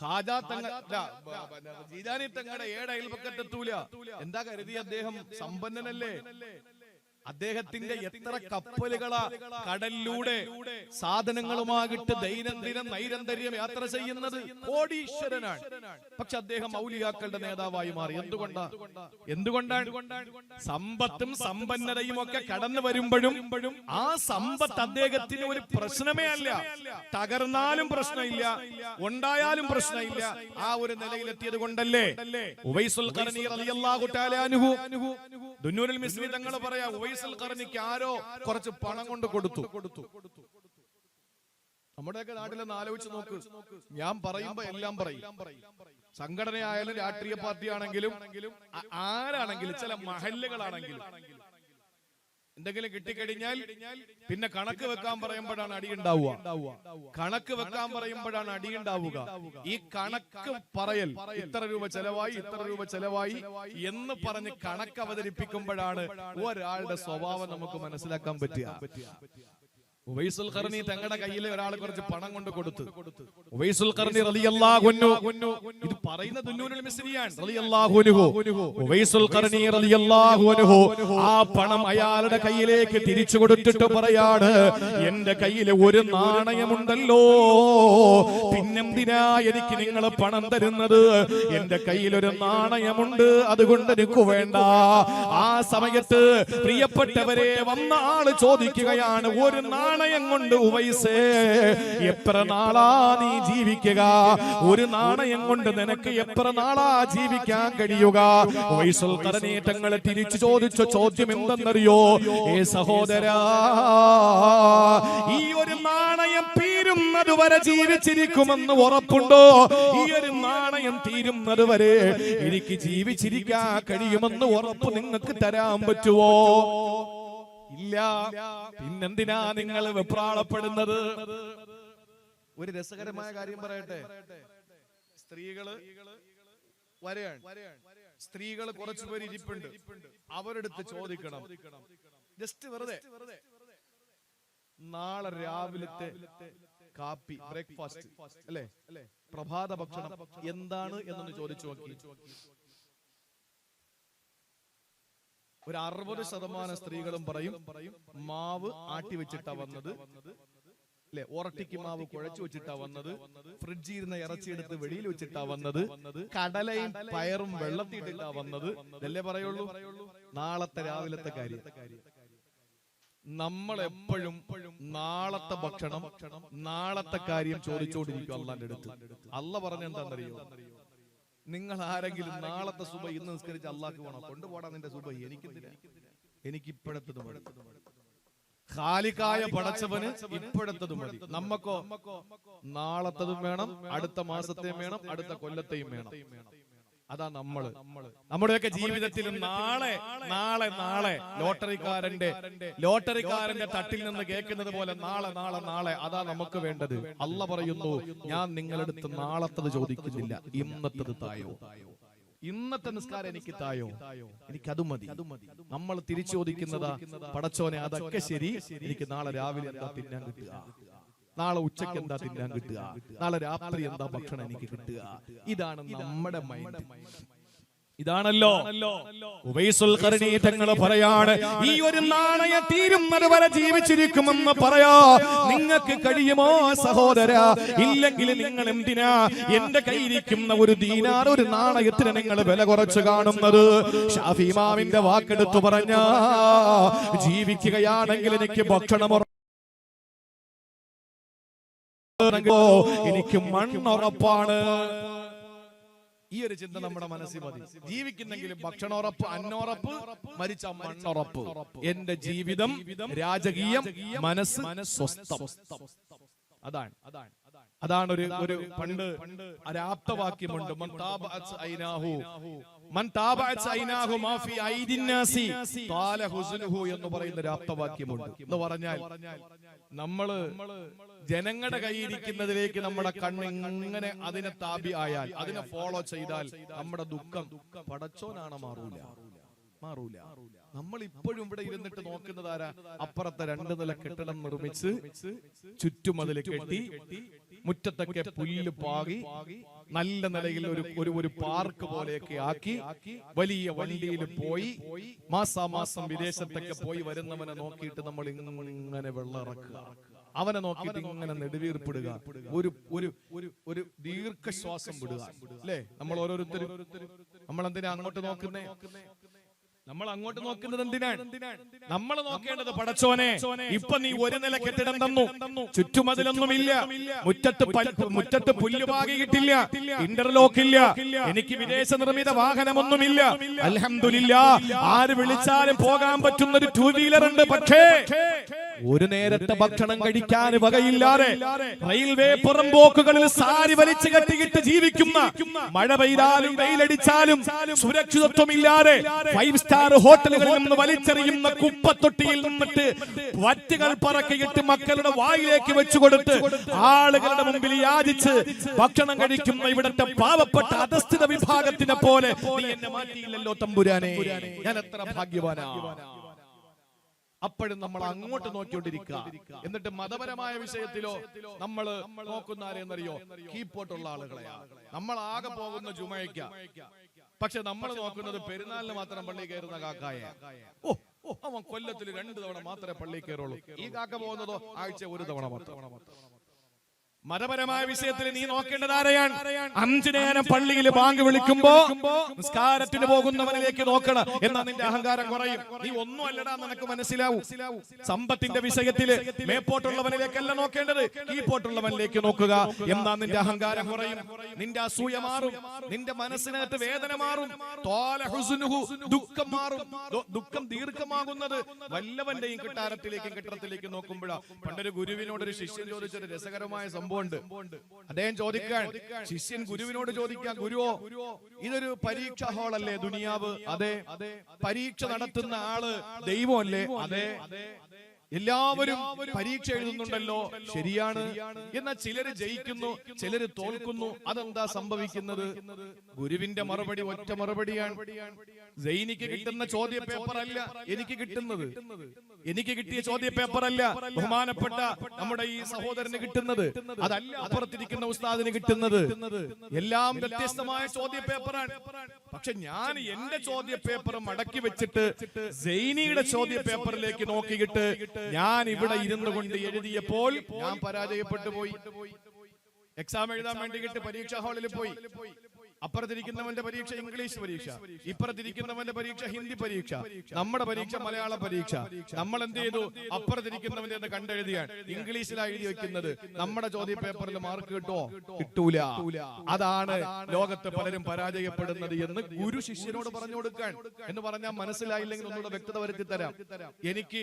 ഖാജാ തങ്ങൾ ജീലാനി തങ്ങളുടെ 7 അയൽപക്കത്തെത്തൂല. എന്താ കരുതി? അദ്ദേഹം സമ്പന്നനല്ലേ? അദ്ദേഹത്തിന്റെ എത്ര കപ്പലുകളാ കടലിലൂടെ സാധനങ്ങളുമായിട്ട് ദൈനംദിനം നൈരന്തര്യം യാത്ര ചെയ്യുന്നത്? കോടീശ്വരനാണ്. പക്ഷെ അദ്ദേഹം ഔലിയാക്കളുടെ നേതാവായി മാറി. എന്തുകൊണ്ടാണ്? സമ്പത്തും സമ്പന്നതയും ഒക്കെ കടന്നു വരുമ്പോഴും ആ സമ്പത്ത് അദ്ദേഹത്തിന് ഒരു പ്രശ്നമേ അല്ല. തകർന്നാലും പ്രശ്നമില്ല, ഉണ്ടായാലും പ്രശ്നമില്ല. ആ ഒരു നിലയിലെത്തിയത് കൊണ്ടല്ലേ ഉവൈസുൽ ഖർനി റളിയല്ലാഹു തആല അൻഹു ദുന്നൂനുൽ മിസ്രി തങ്ങൾ പറയാ, ഉവൈസുൽ ഖർനിക്ക് ആരോ കുറച്ച് പണം കൊണ്ട് കൊടുത്തു. നമ്മുടെയൊക്കെ നാട്ടിലൊന്ന് ആലോചിച്ച് നോക്ക്. ഞാൻ പറയുമ്പോ എല്ലാം പറയും. സംഘടനയായാലും രാഷ്ട്രീയ പാർട്ടി ആണെങ്കിലും ആരാണെങ്കിലും ചില മഹല്ലുകളാണെങ്കിലും എന്തെങ്കിലും കിട്ടിക്കഴിഞ്ഞാൽ പിന്നെ കണക്ക് വെക്കാൻ പറയുമ്പോഴാണ് അടിയുണ്ടാവുക. കണക്ക് വെക്കാൻ പറയുമ്പോഴാണ് അടിയുണ്ടാവുക. ഈ കണക്ക് പറയൽ, ഇത്ര രൂപ ചെലവായി, ഇത്ര രൂപ ചെലവായി എന്ന് പറഞ്ഞ് കണക്ക് അവതരിപ്പിക്കുമ്പോഴാണ് ഒരാളുടെ സ്വഭാവം നമുക്ക് മനസ്സിലാക്കാൻ പറ്റുക. ഉവൈസുൽ ഖർനി തങ്ങളുടെ കയ്യിൽ ഒരാൾ കുറച്ച് പണം കൊണ്ട് കൊടുത്തു. ഉവൈസുൽ ഖർനി റളിയല്ലാഹു അൻഹു, ഇത് പറയുന്ന ദുന്നൂനുൽ മിസ്രിയാണ് റളിയല്ലാഹു അൻഹു. ഉവൈസുൽ ഖർനി റളിയല്ലാഹു അൻഹു ആ പണം അയാളുടെ കയ്യിലേക്ക് തിരിച്ചു കൊടുത്തിട്ട് പറയാണ്, എന്റെ കയ്യിൽ ഒരു നാണയമുണ്ടല്ലോ, പിന്നെന്തിനാ എനിക്ക് നിങ്ങൾ പണം തരുന്നത്? എന്റെ കയ്യിൽ ഒരു നാണയമുണ്ട്, അതുകൊണ്ട് എനിക്ക് വേണ്ട. ആ സമയത്ത് പ്രിയപ്പെട്ടവരെ വന്ന ആള് ചോദിക്കുകയാണ്, ഒരു നാണയം കൊണ്ട് ഉവൈസേ എത്ര നാളാ നീ ജീവിക്കുക? ഒരു നാണയം കൊണ്ട് നിനക്ക് എത്ര നാളാ ജീവിക്കാൻ കഴിയുക? ഉവൈസുൽ ഖർനി തങ്ങളെ തിരിച്ചു ചോദിച്ച ചോദ്യം എന്തെന്നറിയോ? ഏ സഹോദരാ, ഈ ഒരു നാണയം തീരുന്നത് വരെ ജീവിച്ചിരിക്കുമെന്ന് ഉറപ്പുണ്ടോ? ഈ ഒരു നാണയം തീരുന്നത് വരെ എനിക്ക് ജീവിച്ചിരിക്കാൻ കഴിയുമെന്ന് ഉറപ്പ് നിങ്ങൾക്ക് തരാൻ പറ്റുമോ? ഇല്ല. പിന്നെന്തിനാ നിങ്ങൾ വെപ്രാളപ്പെടുന്നത്? ഒരു രസകരമായ കാര്യം പറയട്ടെ. സ്ത്രീകള് വരെയാണ്, സ്ത്രീകൾ കുറച്ചുപേര് ഇരിപ്പുണ്ട്. അവരെടുത്ത് ചോദിക്കണം, ജസ്റ്റ് വെറുതെ, നാളെ രാവിലത്തെ കാപ്പി, ബ്രേക്ക്ഫാസ്റ്റ് അല്ലെ, പ്രഭാത ഭക്ഷണം എന്താണ് എന്നൊന്ന് ചോദിച്ചു നോക്കി. ഒരു 60% സ്ത്രീകളും പറയും മാവ് ആട്ടി വെച്ചിട്ടാ വന്നത്, അല്ലെ, ഒറട്ടിക്ക് മാവ് കുഴച്ചു വെച്ചിട്ടാ വന്നത്, ഫ്രിഡ്ജിൽ ഇരുന്ന ഇറച്ചിയെടുത്ത് വെളിയിൽ വെച്ചിട്ടാ വന്നത്, കടലയും പയറും വെള്ളത്തിയിട്ടിട്ടാ വന്നത്, ഇതല്ലേ പറയുള്ളൂ നാളത്തെ രാവിലത്തെ കാര്യം. നമ്മൾ എപ്പോഴും നാളത്തെ ഭക്ഷണം, നാളത്തെ കാര്യം ചോദിച്ചോണ്ടിരിക്കും അള്ളാന്റെ അടുത്ത്. അള്ള പറഞ്ഞ എന്താണെന്നറിയോ? നിങ്ങൾ ആരെങ്കിലും നാളത്തെ സുബ ഇന്ന് നിസ്കരിച്ച് അള്ളാഹ്ക്ക് വേണോ? കൊണ്ടുപോടാ നിന്റെ സുബ, എനിക്ക് ഇപ്പോഴത്തത് മതി. ഖാലിഖായ പടച്ചവന് ഇപ്പോഴത്തത് മതി. നമ്മക്കോ നാളത്തതും വേണം, അടുത്ത മാസത്തെയും വേണം, അടുത്ത കൊല്ലത്തെയും വേണം. അതാ നമ്മുടെയൊക്കെ ജീവിതത്തിലും നാളെ നാളെ നാളെ ലോട്ടറിക്കാരന്റെ തട്ടിൽ നിന്ന് കേൾക്കുന്നത് പോലെ നാളെ നാളെ നാളെ, അതാ നമുക്ക് വേണ്ടത്. അള്ള പറയുന്നു, ഞാൻ നിങ്ങളടുത്ത് നാളത്തത് ചോദിക്കുന്നില്ല, ഇന്നത്തത് തായോ, ഇന്നത്തെ നിസ്കാരം എനിക്ക് തായോ, എനിക്കത് മതി. നമ്മൾ തിരിച്ചു ചോദിക്കുന്നതാ, പടച്ചോനെ അതൊക്കെ ശരി, എനിക്ക് നാളെ രാവിലെ എന്താ തിന്നാൻ കിട്ടുക, നാളെ ഉച്ചയ്ക്ക് എന്താ തിന്നാൻ കിട്ടുക, നാളെ രാത്രി എന്താ ഭക്ഷണം എനിക്ക് കിട്ടുക. ഇതാണ് നമ്മുടെ മൈൻഡ്. ഇതാണല്ലോ ഉവൈസുൽ ഖർനി തങ്ങൾ പറയാണ്, ഈ ഒരു നാണയ തീരുന്നത് വരെ ജീവിച്ചിരിക്കുമെന്ന് പറയാ നിങ്ങൾക്ക് കഴിയുമോ സഹോദര? ഇല്ലെങ്കിൽ നിങ്ങൾ എന്തിനാ എന്റെ കയ്യിരിക്കുന്ന ഒരു ദീനാർ, ഒരു നാണയത്തിന് നിങ്ങൾ വില കുറച്ച് കാണുന്നത്? ഷാഫി ഇമാമിന്റെ വാക്കെടുത്തു പറഞ്ഞ, ജീവിക്കുകയാണെങ്കിൽ എനിക്ക് ഭക്ഷണം എനിക്ക് മണ്ണുറപ്പാണ്. ഈ ഒരു ചിന്ത നമ്മുടെ മനസ്സിൽ മതി. ജീവിക്കുന്നെങ്കിലും ഭക്ഷണോറപ്പ്, അന്നോറപ്പ്, മരിച്ച മണ്ണുറപ്പ്. എന്റെ ജീവിതം രാജകീയം, മനസ്സ് സ്വസ്ഥം. അതാണ് ഒരു പണ്ട് ഒരാപ്തവാക്യമുണ്ട്, എന്ന് പറയുന്ന ഒരു ആപ്തവാക്യമുണ്ട്. എന്ന് പറഞ്ഞാൽ നമ്മള് ജനങ്ങളുടെ കയ്യിരിക്കുന്നതിലേക്ക് നമ്മുടെ കണ്ണ് ഇങ്ങനെ അതിനെ താപി ആയാൽ, അതിനെ ഫോളോ ചെയ്താൽ നമ്മുടെ ദുഃഖം പടച്ചോനാണ് മാറൂല. നമ്മൾ ഇപ്പോഴും ഇവിടെ ഇരുന്നിട്ട് നോക്കുന്നത് ആരാ? അപ്പുറത്തെ 2 നില കെട്ടിടം നിർമ്മിച്ച് ചുറ്റുമതിൽ കെട്ടി, മുറ്റത്തൊക്കെ പുല്ല് പാകി, നല്ല നിലയിൽ ഒരു പാർക്ക് പോലെയൊക്കെ ആക്കി, വലിയ വണ്ടിയിൽ പോയി മാസാമാസം വിദേശത്തൊക്കെ പോയി വരുന്നവനെ നോക്കിയിട്ട് നമ്മൾ ഇങ്ങനെ വെള്ളം ഇറക്കുക, അവനെ നോക്കിയിട്ട് ഇങ്ങനെ നെടുവീർപ്പിടുക, ഒരു ദീർഘശ്വാസം വിടുക, അല്ലേ? നമ്മൾ ഓരോരുത്തരും നമ്മളെന്തിനാ അങ്ങോട്ട് നോക്കുന്നേ? നമ്മൾ അങ്ങോട്ട് നോക്കുന്നത് എന്തിനാണ്? നമ്മൾ നോക്കേണ്ടത്, പടച്ചോനെ ഇപ്പൊ നീ 1 നില കെട്ടിടം തന്നു, ചുറ്റുമതിലൊന്നുമില്ല, മുറ്റത്ത് പുല്ല് പാകിയിട്ടില്ല, ഇന്റർലോക്ക് ഇല്ല, എനിക്ക് വിദേശ നിർമ്മിത വാഹനമൊന്നുമില്ല. അൽഹംദുലില്ലാഹ്, ആര് വിളിച്ചാലും പോകാൻ പറ്റുന്ന ഒരു 2 വീലർ ഉണ്ട്. പക്ഷേ ഒരു നേരത്തെ ഭക്ഷണം കഴിക്കാൻ വകയില്ലാതെ റെയിൽവേ പുറംപോക്കുകളിൽ സാരി വലിച്ചു കെട്ടിയിട്ട് ജീവിക്കുന്ന, മഴ പെയ്താലും വെയിലടിച്ചാലും സുരക്ഷിതത്വമില്ലാതെ 5 സ്റ്റാർ ഹോട്ടലുകളിൽ നിന്ന് വലിച്ചെറിയുന്ന കുപ്പത്തൊട്ടിയിൽ നിന്നിട്ട് വറ്റുകൾ പറക്കിയിട്ട് മക്കളുടെ വായിലേക്ക് വെച്ചുകൊടുത്ത് ആളുകളുടെ മുമ്പിൽ യാചിച്ച് ഭക്ഷണം കഴിക്കുന്ന ഇവിടുത്തെ പാവപ്പെട്ട അധസ്ഥിത വിഭാഗത്തിനെ പോലെ നീ എന്നെ മാറ്റിയില്ലല്ലോ തമ്പുരാനെ, ഞാൻ എത്ര ഭാഗ്യവാനാ. അപ്പോഴും നമ്മൾ അങ്ങോട്ട് നോക്കിക്കൊണ്ടിരിക്കുക. എന്നിട്ട് മതപരമായ വിഷയത്തിലോ നമ്മൾ നോക്കുന്ന ആരെന്നറിയോ? കീപ്പോട്ടുള്ള ആളുകളെയാ. നമ്മൾ ആകെ പോകുന്ന ജുമയ്ക്ക, പക്ഷെ നമ്മൾ നോക്കുന്നത് പെരുന്നാളിന് മാത്രം പള്ളി കയറുന്ന കാക്കായ. അവൻ കൊല്ലത്തിൽ 2 തവണ മാത്രമേ പള്ളി കയറുള്ളൂ. ഈ കാക്ക പോകുന്നതോ ആഴ്ച 1 തവണ മാത്രം. മതപരമായ വിഷയത്തിൽ നീ നോക്കേണ്ടത് ആരെയാണ്? 5 നേരം പള്ളിയിൽ ബാങ്ക് വിളിക്കുമ്പോ നിസ്കാരത്തിന് പോകുന്നവനിലേക്ക് നോക്കണം, എന്നാ നിന്റെ അഹങ്കാരം കുറയും. നീ ഒന്നും അല്ലടാ നിനക്ക് മനസ്സിലാവൂ. സമ്പത്തിന്റെ വിഷയത്തില് മേപ്പോട്ടുള്ളവനിലേക്കല്ല നോക്കേണ്ടത്, കീപ്പോട്ടുള്ളവനിലേക്ക് നോക്കുക, എന്നാ നിന്റെ അഹങ്കാരം കുറയും, നിന്റെ അസൂയ മാറും, നിന്റെ മനസ്സിനകത്ത് വേദന മാറും, ദുഃഖം മാറും. ദുഃഖം ദീർഘമാകുന്നത് വല്ലവന്റെയും കിട്ടാരത്തിലേക്കും കെട്ടിടത്തിലേക്കും നോക്കുമ്പോഴാണ്. പണ്ടൊരു ഗുരുവിനോട് ഒരു ശിഷ്യൻ ചോദിച്ചൊരു രസകരമായ സംഭവം സംഭവമുണ്ട്. അദ്ദേഹം ചോദിക്കാൻ, ശിഷ്യൻ ഗുരുവിനോട് ചോദിക്കാൻ, ഗുരുവോ ഇതൊരു പരീക്ഷാ ഹാളല്ലേ ദുനിയാവ്? അതെ. പരീക്ഷ നടത്തുന്ന ആള് ദൈവമല്ലേ? അതെ. എല്ലാവരും പരീക്ഷ എഴുതുന്നുണ്ടല്ലോ, ശരിയാണ്. എന്നാൽ ചിലര് ജയിക്കുന്നു, ചിലര് തോൽക്കുന്നു. അതെന്താ സംഭവിക്കുന്നത്? ഗുരുവിന്റെ മറുപടി ഒറ്റ മറുപടിയാണ്. സൈനിക്ക് കിട്ടുന്ന ചോദ്യ പേപ്പർ അല്ല എനിക്ക് കിട്ടുന്നത്. എനിക്ക് കിട്ടിയ ചോദ്യ പേപ്പർ അല്ല ബഹുമാനപ്പെട്ട നമ്മുടെ ഈ സഹോദരന് കിട്ടുന്നത്. അതല്ല അപ്പുറത്തിരിക്കുന്ന ഉസ്താദിന് കിട്ടുന്നത്. എല്ലാം വ്യത്യസ്തമായ ചോദ്യ പേപ്പറാണ്. പക്ഷെ ഞാൻ എന്റെ ചോദ്യ പേപ്പർ മടക്കി വെച്ചിട്ട് സൈനിയുടെ ചോദ്യ പേപ്പറിലേക്ക് നോക്കിയിട്ട് ഞാൻ ഇവിടെ ഇരുന്നു കൊണ്ട് എഴുതിയപ്പോൾ ഞാൻ പരാജയപ്പെട്ടു പോയി. എക്സാം എഴുതാൻ വേണ്ടിയിട്ട് പരീക്ഷാ ഹാളിൽ പോയി. അപ്പുറത്തിരിക്കുന്നവന്റെ പരീക്ഷ ഇംഗ്ലീഷ് പരീക്ഷ, ഇപ്പുറത്തിരിക്കുന്നവന്റെ പരീക്ഷ ഹിന്ദി പരീക്ഷ, നമ്മുടെ പരീക്ഷ മലയാള പരീക്ഷ. നമ്മൾ എന്ത് ചെയ്തു? അപ്പുറത്തിരിക്കുന്നവന്റെ എന്ന് കണ്ടെഴുതിയാണ്. ഇംഗ്ലീഷിലാണ് എഴുതി വെക്കുന്നത്. നമ്മുടെ ചോദ്യ പേപ്പറിൽ മാർക്ക് കിട്ടോ? കിട്ടൂല. അതാണ് ലോകത്ത് പലരും പരാജയപ്പെടുന്നത് എന്ന് ഗുരു ശിഷ്യനോട് പറഞ്ഞു കൊടുക്കാൻ. എന്ന് പറഞ്ഞാൽ മനസ്സിലായില്ലെങ്കിൽ ഒന്നുകൂടെ വ്യക്തത വരുത്തി തരാം. എനിക്ക്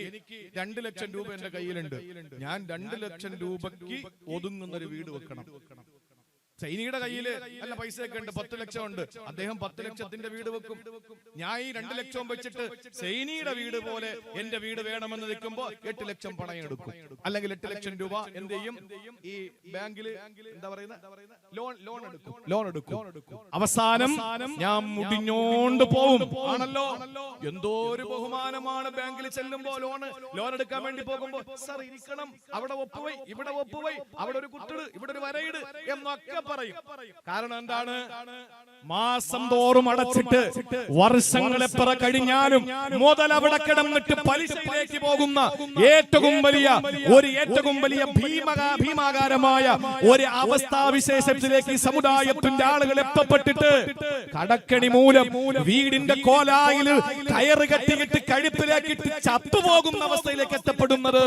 2 ലക്ഷം രൂപ എന്റെ കയ്യിലുണ്ട്. ഞാൻ 2 ലക്ഷം രൂപയ്ക്ക് ഒതുങ്ങുന്ന ഒരു വീട് വെക്കണം. സൈനിയുടെ കയ്യില് നല്ല പൈസയൊക്കെ ഉണ്ട്, 10 ലക്ഷം ഉണ്ട്. അദ്ദേഹം 10 ലക്ഷത്തിന്റെ വീട് വെക്കും. ഞാൻ ഈ 2 ലക്ഷം വെച്ചിട്ട് സൈനിയുടെ വീട് പോലെ എന്റെ വീട് വേണമെന്ന് നിൽക്കുമ്പോ 8 ലക്ഷം പണയം എടുക്കും. അല്ലെങ്കിൽ 8 ലക്ഷം രൂപ എന്ത് ചെയ്യും? ഈ ബാങ്കില് എന്താ പറയുന്ന ലോൺ എടുക്കും. അവസാനം ഞാൻ മുടിഞ്ഞോണ്ട് പോവും. ആണല്ലോ, എന്തോ ഒരു ബഹുമാനമാണ് ബാങ്കിൽ ചെല്ലുമ്പോ ലോൺ എടുക്കാൻ വേണ്ടി പോകുമ്പോ, സർ ഇരിക്കണം, അവിടെ ഒപ്പുവൈ, ഇവിടെ ഒപ്പുവൈ, അവിടെ ഒരു കുട്ടിട്, ഇവിടെ ഒരു വരയിട് എന്നൊക്കെ പറയും. കാരണം എന്താണ്? മാസം തോറും അടച്ചിട്ട് വർഷങ്ങൾ എത്ര കഴിഞ്ഞാലും മുതൽ അവിടെ കിടന്നിട്ട് പലിശയിലേക്ക് പോകുന്ന ഏറ്റവും വലിയ ഭീമാകാരമായ ഒരു അവസ്ഥാവിശേഷത്തിലേക്ക് സമുദായത്തിന്റെ ആളുകൾ എത്തപ്പെട്ടിട്ട് കടക്കണി മൂലം വീടിന്റെ കോലായിൽ കയറ് കെട്ടിയിട്ട് കഴുത്തിലേക്കിട്ട് ചത്തുപോകുന്ന അവസ്ഥയിലേക്ക് എത്തപ്പെടുന്നത്.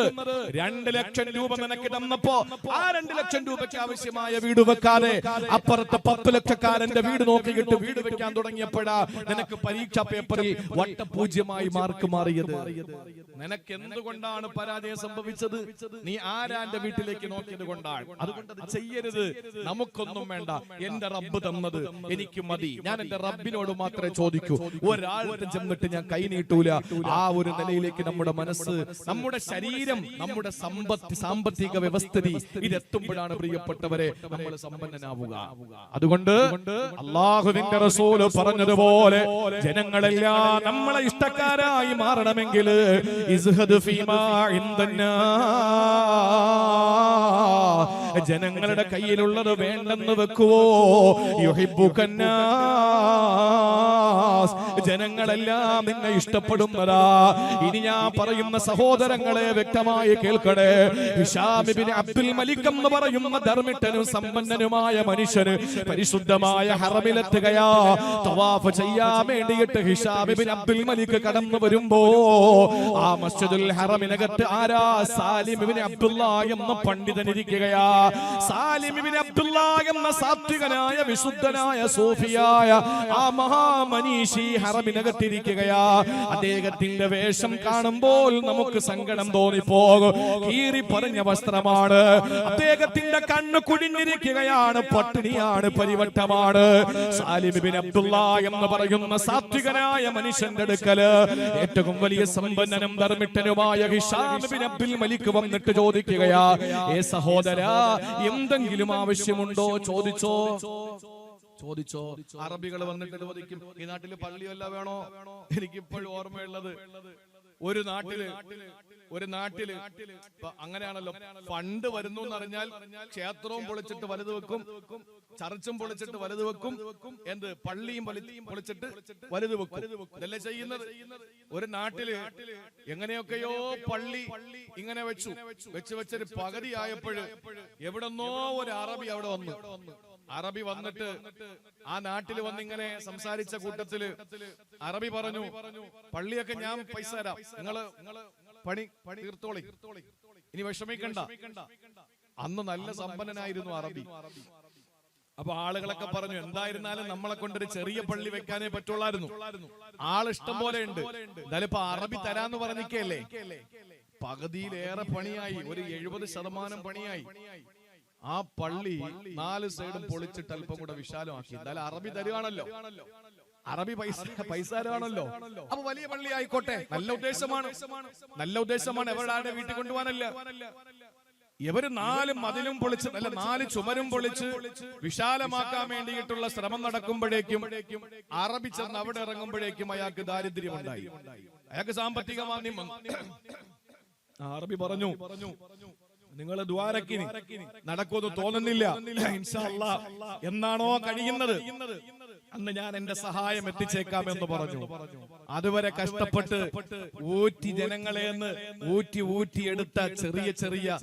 2 ലക്ഷം രൂപ നിനക്ക് തന്നപ്പോ ആ 2 ലക്ഷം രൂപയ്ക്ക് ആവശ്യമായ വീട് വെക്കാതെ അപ്പുറത്തെ 10 ലക്ഷക്കാരന്റെ വീട് നോക്കിയിട്ട് വീട് വെക്കാൻ തുടങ്ങിയപ്പോഴാ നിനക്ക് പരീക്ഷാ പേപ്പറിൽ വട്ടപൂജ്യമായി മാർക്ക് മാറിയത്. നിനക്ക് എന്തുകൊണ്ടാണ് പരാജയം സംഭവിച്ചത്? നീ ആരാന്റെ വീട്ടിലേക്ക് നോക്കിയത് കൊണ്ടാണ്. അതുകൊണ്ട് അത് ചെയ്യരുത്. നമുക്കൊന്നും വേണ്ട, എന്റെ റബ്ബ് തന്നത് എനിക്ക് മതി. ഞാൻ എന്റെ റബ്ബിനോട് മാത്രമേ ചോദിക്കൂ. ഒരാളുടെ ചെന്നിട്ട് ഞാൻ കൈ നീട്ടൂല. ആ ഒരു നിലയിലേക്ക് നമ്മുടെ മനസ്സ്, നമ്മുടെ ശരീരം, നമ്മുടെ സാമ്പത്തിക വ്യവസ്ഥിതി ഇതെത്തുമ്പോഴാണ് പ്രിയപ്പെട്ടവരെ നമ്മൾ സമ്പന്നനാവുക. അതുകൊണ്ട് അല്ലാഹുവിന്റെ റസൂല് പറഞ്ഞതുപോലെ ജനങ്ങളെല്ലാം നമ്മളെ ഇഷ്ടക്കാരായി മാറണമെങ്കിൽ ഇസ്ഹദ് ഫീമാ ഇൻദന്നാസ്, ജനങ്ങളുടെ കയ്യിലുള്ളത് വേണ്ടെന്ന് വെക്കുവോ. യുഹിബ്ബുകന്നാസ്, ജനങ്ങളെല്ലാം നിന്നെ ഇഷ്ടപ്പെടുന്നതാ. ഇനി ഞാൻ പറയുന്ന സഹോദരങ്ങളെ വ്യക്തമായി കേൾക്കണേ. ഹിശാം ഇബ്നു അബ്ദുൽ മലിക് എന്ന് പറയുന്ന ധർമ്മിഷ്ഠനും സമ്പന്നനുമായ മനുഷ്യന് പരിശുദ്ധമായ ഹറമിലെത്തുകയാ. തവാഫ് ചെയ്യാൻ വേണ്ടിയിട്ട് ഹിശാം ഇബ്നു അബ്ദുൽ മലിക് കടന്നു വരുമ്പോ ആ മസ്ജിദുൽ ഹറമിനകത്ത് ആരാ? സാലിം ഇബ്നു അബ്ദുല്ലാഹ് എന്ന പണ്ഡിതൻ ഇരിക്കുകയാ. സാലിം ഇബ്നു അബ്ദുല്ലാഹ് എന്ന സാത്വികനായ വിശുദ്ധനായ സൂഫിയായ ആ മഹാമനീഷി ഹറമിനകത്തിരിക്കുകയാ. അദ്ദേഹത്തിന്റെ വേഷം കാണുമ്പോൾ നമുക്ക് സങ്കടം തോന്നിപ്പോകും. കീറി പറഞ്ഞ വസ്ത്രമാണ്, അദ്ദേഹത്തിന്റെ കണ്ണ് കുഴിഞ്ഞിരിക്കുകയാണ്, പട്ടിണിയാണ്, പരിവട്ടമാണ്. സാലിം ഇബ്നു അബ്ദുല്ലാഹ് എന്ന് പറയുന്ന സാത്വികനായ മനുഷ്യന്റെ അടുക്കല് ഏറ്റവും വലിയ സമ്പന്നനും ധർമ്മിഷ്ഠനുമായ ഹിശാം ഇബ്നു അബ്ദുൽ മലിക് വന്നിട്ട് ചോദിക്കുകയാ, ഏ സഹോദരാ, എന്തെങ്കിലും ആവശ്യമുണ്ടോ? ചോദിച്ചോ. അറബികൾ വന്നിട്ട് ചോദിക്കും, ഈ നാട്ടില് പള്ളി വല്ല വേണോ? എനിക്കിപ്പോഴും ഓർമ്മയുള്ളത് ഒരു നാട്ടില് അങ്ങനെയാണല്ലോ, ഫണ്ട് വരുന്നു എന്നറിഞ്ഞാൽ ക്ഷേത്രവും പൊളിച്ചിട്ട് വലുത് വെക്കും, ചർച്ചും പൊളിച്ചിട്ട് വലുത് വെക്കും, എന്ത് പള്ളിയും പൊളിച്ചിട്ട് വലുത് വെക്കും. ഇതല്ലേ ചെയ്യുന്നത്. ഒരു നാട്ടില് എങ്ങനെയൊക്കെയോ പള്ളി ഇങ്ങനെ വെച്ചൊരു പകുതി ആയപ്പോഴ് എവിടെന്നോ ഒരു അറബി അവിടെ വന്നു. അറബി വന്നിട്ട് ആ നാട്ടിൽ വന്നിങ്ങനെ സംസാരിച്ച കൂട്ടത്തില് അറബി പറഞ്ഞു, പള്ളിയൊക്കെ ഞാൻ പൈസ തരാം, നിങ്ങള് പണി തീർത്തോളി, ഇനി വിഷമിക്കണ്ട. അന്ന് നല്ല സമ്പന്നനായിരുന്നു അറബി. അപ്പൊ ആളുകളൊക്കെ പറഞ്ഞു, എന്തായിരുന്നാലും നമ്മളെ കൊണ്ടൊരു ചെറിയ പള്ളി വെക്കാനേ പറ്റുള്ളായിരുന്നു, ആളിഷ്ടം പോലെ ഉണ്ട്, എന്തായാലും ഇപ്പൊ അറബി തരാന്ന് പറഞ്ഞിക്കല്ലേ. പകുതിയിലേറെ പണിയായി, ഒരു 70% പണിയായി. ആ പള്ളി 4 സൈഡും പൊളിച്ചിട്ട് അല്പം കൂടെ വിശാലമാക്കി. എന്തായാലും അറബി തരുവാണല്ലോ, അറബി പൈസ തരുവാണല്ലോ. അപ്പൊ വലിയ പള്ളി ആയിക്കോട്ടെ, നല്ല ഉദ്ദേശമാണ്, നല്ല ഉദ്ദേശമാണ്. എവരുടെ വീട്ടിൽ കൊണ്ടുപോകാനല്ല. ഇവര് 4 മതിലും പൊളിച്ച്, അല്ല 4 ചുമരും പൊളിച്ച് വിശാലമാക്കാൻ വേണ്ടിയിട്ടുള്ള ശ്രമം നടക്കുമ്പോഴേക്കും അറബി ചെന്ന് അവിടെ ഇറങ്ങുമ്പോഴേക്കും അയാൾക്ക് ദാരിദ്ര്യമുണ്ടായി, അയാൾക്ക് സാമ്പത്തിക മാന്ദ്യം വന്നു. അറബി പറഞ്ഞു, നിങ്ങൾ ദ്വാരക്കിനി നടക്കുമെന്ന് തോന്നുന്നില്ല, ഇൻഷാ അല്ലാഹ് എന്നാണോ കഴിയുന്നത് അന്ന് ഞാൻ എന്റെ സഹായം എത്തിച്ചേക്കാമെന്ന് പറഞ്ഞു. അതുവരെ കഷ്ടപ്പെട്ട് ഊറ്റി ജനങ്ങളെ ഊറ്റിയെടുത്ത ചെറിയ ചെറിയ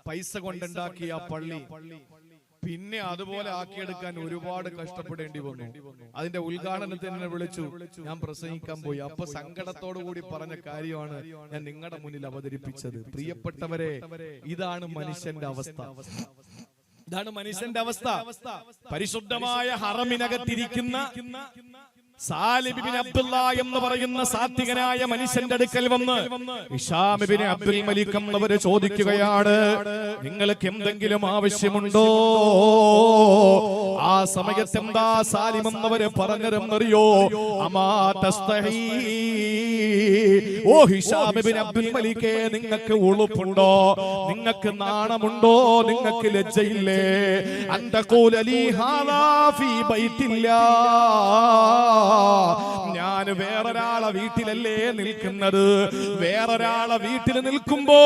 പൈസ കൊണ്ടുണ്ടാക്കിയ പള്ളി പിന്നെ അതുപോലെ ആക്കിയെടുക്കാൻ ഒരുപാട് കഷ്ടപ്പെടേണ്ടി വന്നു. അതിന്റെ ഉദ്ഘാടനത്തിന് എന്നെ വിളിച്ചു, ഞാൻ പ്രസംഗിക്കാൻ പോയി. അപ്പൊ സങ്കടത്തോടു കൂടി പറഞ്ഞ കാര്യമാണ് ഞാൻ നിങ്ങളുടെ മുന്നിൽ അവതരിപ്പിച്ചത്. പ്രിയപ്പെട്ടവരെ, ഇതാണ് മനുഷ്യന്റെ അവസ്ഥ, ഇതാണ് മനുഷ്യന്റെ അവസ്ഥ. പരിശുദ്ധമായ ഹറമിനകത്തിരിക്കുന്ന സാലിബ് ഇബ്നു അബ്ദുല്ലാ എന്ന് പറയുന്ന സാത്വികനായ മനുഷ്യന്റെ അടുക്കൽ വന്ന് ഹിശാം ഇബ്നു അബ്ദുൽ മലിക് എന്നവർ ചോദിക്കുകയാണ്, നിങ്ങൾക്ക് എന്തെങ്കിലും ആവശ്യമുണ്ടോ? ആ സമയത്ത് എന്താ സാലിം എന്നവര് പറഞ്ഞതെന്നറിയോ? അമാ തസ്തഹീ, ഓ ഹിശാം ഇബ്നു അബ്ദുൽ മലികേ, നിങ്ങൾക്ക് ഉളുപ്പുണ്ടോ? നിങ്ങൾക്ക് നാണമുണ്ടോ? നിങ്ങൾക്ക് ലജ്ജയില്ലേ? അന്തഖൂല ലീ ഹാദാ ഫീ ബൈത്തില്ലാ, ഞാൻ വേറൊരാളെ വീട്ടിലല്ലേ നിൽക്കുന്നത്. വേറൊരാളെ വീട്ടിൽ നിൽക്കുമ്പോ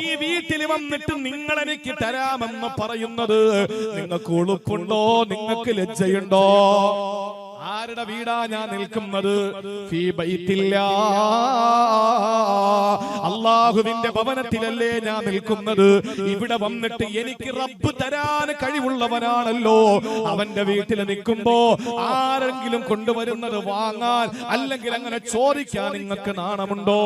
ഈ വീട്ടിൽ വന്നിട്ട് നിങ്ങൾ എനിക്ക് തരാമെന്ന് പറയുന്നത് നിങ്ങൾക്ക് ഉളുപ്പുണ്ടോ? നിങ്ങൾക്ക് ലജ്ജയുണ്ടോ? ആരുടെ വീടാ ഞാൻ നിൽക്കുന്നത്? ഫീ ബൈത്തില്ലാ, അല്ലാഹുവിന്റെ ഭവനത്തിലല്ലേ ഞാൻ നിൽക്കുന്നത്. ഇവിടെ വന്നിട്ട് എനിക്ക് റബ്ബ് തരാൻ കഴിവുള്ളവനാണല്ലോ. അവന്റെ വീട്ടിൽ നിൽക്കുമ്പോ ആരെങ്കിലും കൊണ്ടുവരുന്നത് വാങ്ങാൻ അല്ലെങ്കിൽ അങ്ങനെ ചോദിക്കാൻ നിങ്ങൾക്ക് നാണമുണ്ടോ?